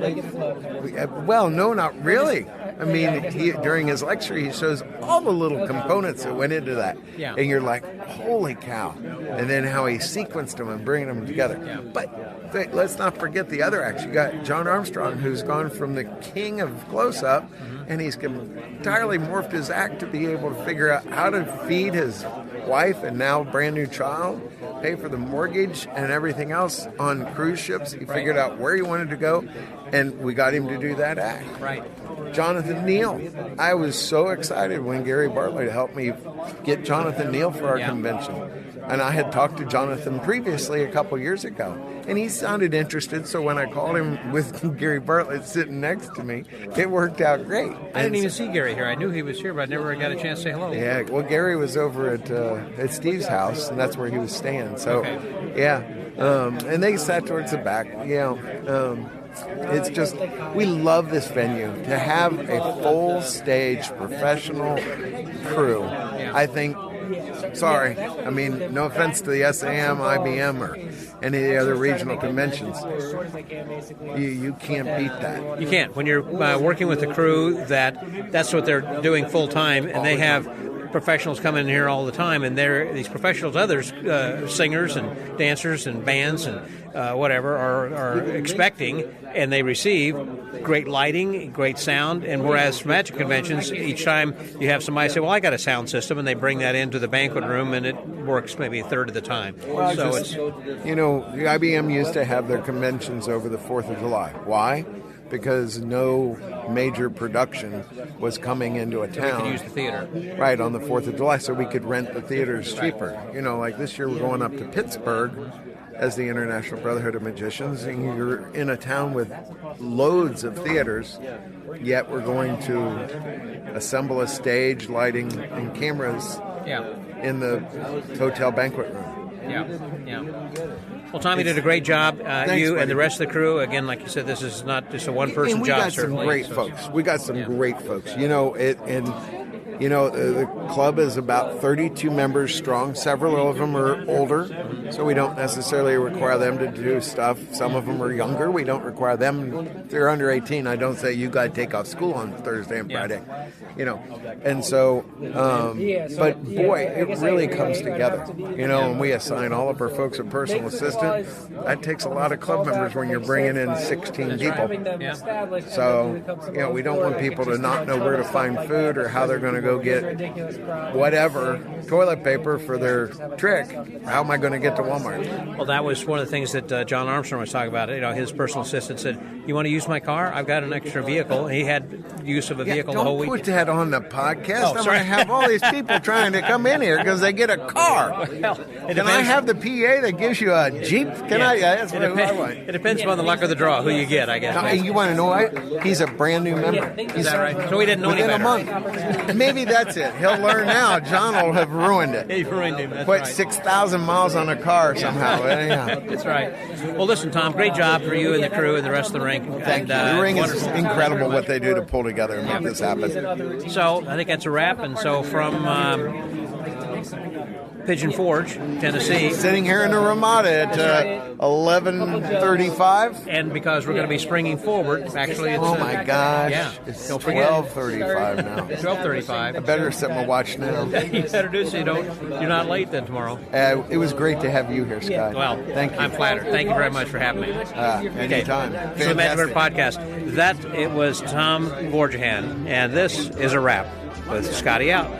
Speaker 10: Well, no, not really. I mean, during his lecture, he shows all the little components that went into that.
Speaker 2: Yeah.
Speaker 10: And you're like, holy cow. And then how he sequenced them and bringing them together.
Speaker 2: Yeah.
Speaker 10: But let's not forget the other acts. You got John Armstrong, who's gone from the king of close-up, and he's entirely morphed his act to be able to figure out how to feed his wife and now brand new child, pay for the mortgage and everything else on cruise ships. He figured out where he wanted to go, and we got him to do that act.
Speaker 2: Right.
Speaker 10: Jonathan Neal. I was so excited when Gary Bartlett helped me get Jonathan Neal for our convention. And I had talked to Jonathan previously a couple years ago, and he sounded interested. So when I called him with Gary Bartlett sitting next to me, it worked out great.
Speaker 2: I didn't even see Gary here. I knew he was here, but I never got a chance to say hello.
Speaker 10: Yeah, well, Gary was over at Steve's house, and that's where he was staying. So, and they sat towards the back. It's just, we love this venue. To have a full stage professional crew, I think, I mean, no offense to the SAM, IBM, or any of the other regional conventions, you can't beat that.
Speaker 2: You can't. When you're working with a crew that's what they're doing full time, and they have professionals come in here all the time, and these professionals, others, singers and dancers and bands and whatever, are expecting, and they receive great lighting, great sound. And whereas magic conventions, each time you have somebody say, well, I got a sound system, and they bring that into the banquet room, and it works maybe a third of the time.
Speaker 10: Well, the IBM used to have their conventions over the 4th of July. Why? Because no major production was coming into a town.
Speaker 2: We could use the theater.
Speaker 10: Right, on the 4th of July, so we could rent the theaters cheaper. Like this year we're going up to Pittsburgh, as the International Brotherhood of Magicians, and you're in a town with loads of theaters, yet we're going to assemble a stage, lighting, and cameras in the hotel banquet room.
Speaker 2: Yeah. Well, Tommy did a great job.
Speaker 10: Thanks,
Speaker 2: You
Speaker 10: buddy.
Speaker 2: and the rest of the crew. Again, like you said, this is not just a one-person
Speaker 10: And we
Speaker 2: job.
Speaker 10: got some
Speaker 2: certainly.
Speaker 10: great folks. We got some great folks. The club is about 32 members strong. Several of them are older, so we don't necessarily require them to do stuff. Some of them are younger. We don't require them. If they're under 18, I don't say you got to take off school on Thursday and Friday. And so, but boy, it really comes together. When we assign all of our folks a personal assistant, that takes a lot of club members when you're bringing in 16 people. So, we don't want people to not know where to find food or how they're going to go get whatever toilet paper for their trick. How am I going to get to Walmart?
Speaker 2: Well, that was one of the things that John Armstrong was talking about. His personal assistant said, "You want to use my car? I've got an extra vehicle." He had use of a vehicle the whole week.
Speaker 10: Don't put that on the podcast.
Speaker 2: Oh,
Speaker 10: I'm
Speaker 2: sorry.
Speaker 10: going to have all these people trying to come in here because they get a car. Can I have the PA that gives you a Jeep? Can I? Yeah, that's what I want.
Speaker 2: It depends upon the luck of the draw, who you get, I guess.
Speaker 10: No, you want to know what? He's a brand new member.
Speaker 2: Is that right? So we didn't know any
Speaker 10: within
Speaker 2: better.
Speaker 10: a month. Maybe that's it. He'll learn now. John will have ruined it.
Speaker 2: He ruined him. That's
Speaker 10: Put
Speaker 2: right.
Speaker 10: 6,000 miles on a car somehow. Yeah.
Speaker 2: That's right. Well, listen, Tom, great job for you and the crew and the rest of the ring.
Speaker 10: Thank you. The ring is incredible what they do to pull together and make this happen.
Speaker 2: So I think that's a wrap. And so from Pigeon Forge, Tennessee.
Speaker 10: Sitting here in the Ramada at 11:35.
Speaker 2: And because we're going to be springing forward, actually it's...
Speaker 10: Oh my gosh.
Speaker 2: Yeah.
Speaker 10: It's
Speaker 2: Don't forget.
Speaker 10: 12:35 now.
Speaker 2: 12:35.
Speaker 10: I better set my watch now.
Speaker 2: You better do so you're not late then tomorrow.
Speaker 10: It was great to have you here, Scott.
Speaker 2: Well,
Speaker 10: thank you.
Speaker 2: I'm flattered. Thank you very much for having me.
Speaker 10: Anytime.
Speaker 2: So the Magic Bird Podcast. It was Tom Vorjohan, and this is a wrap with Scotty out.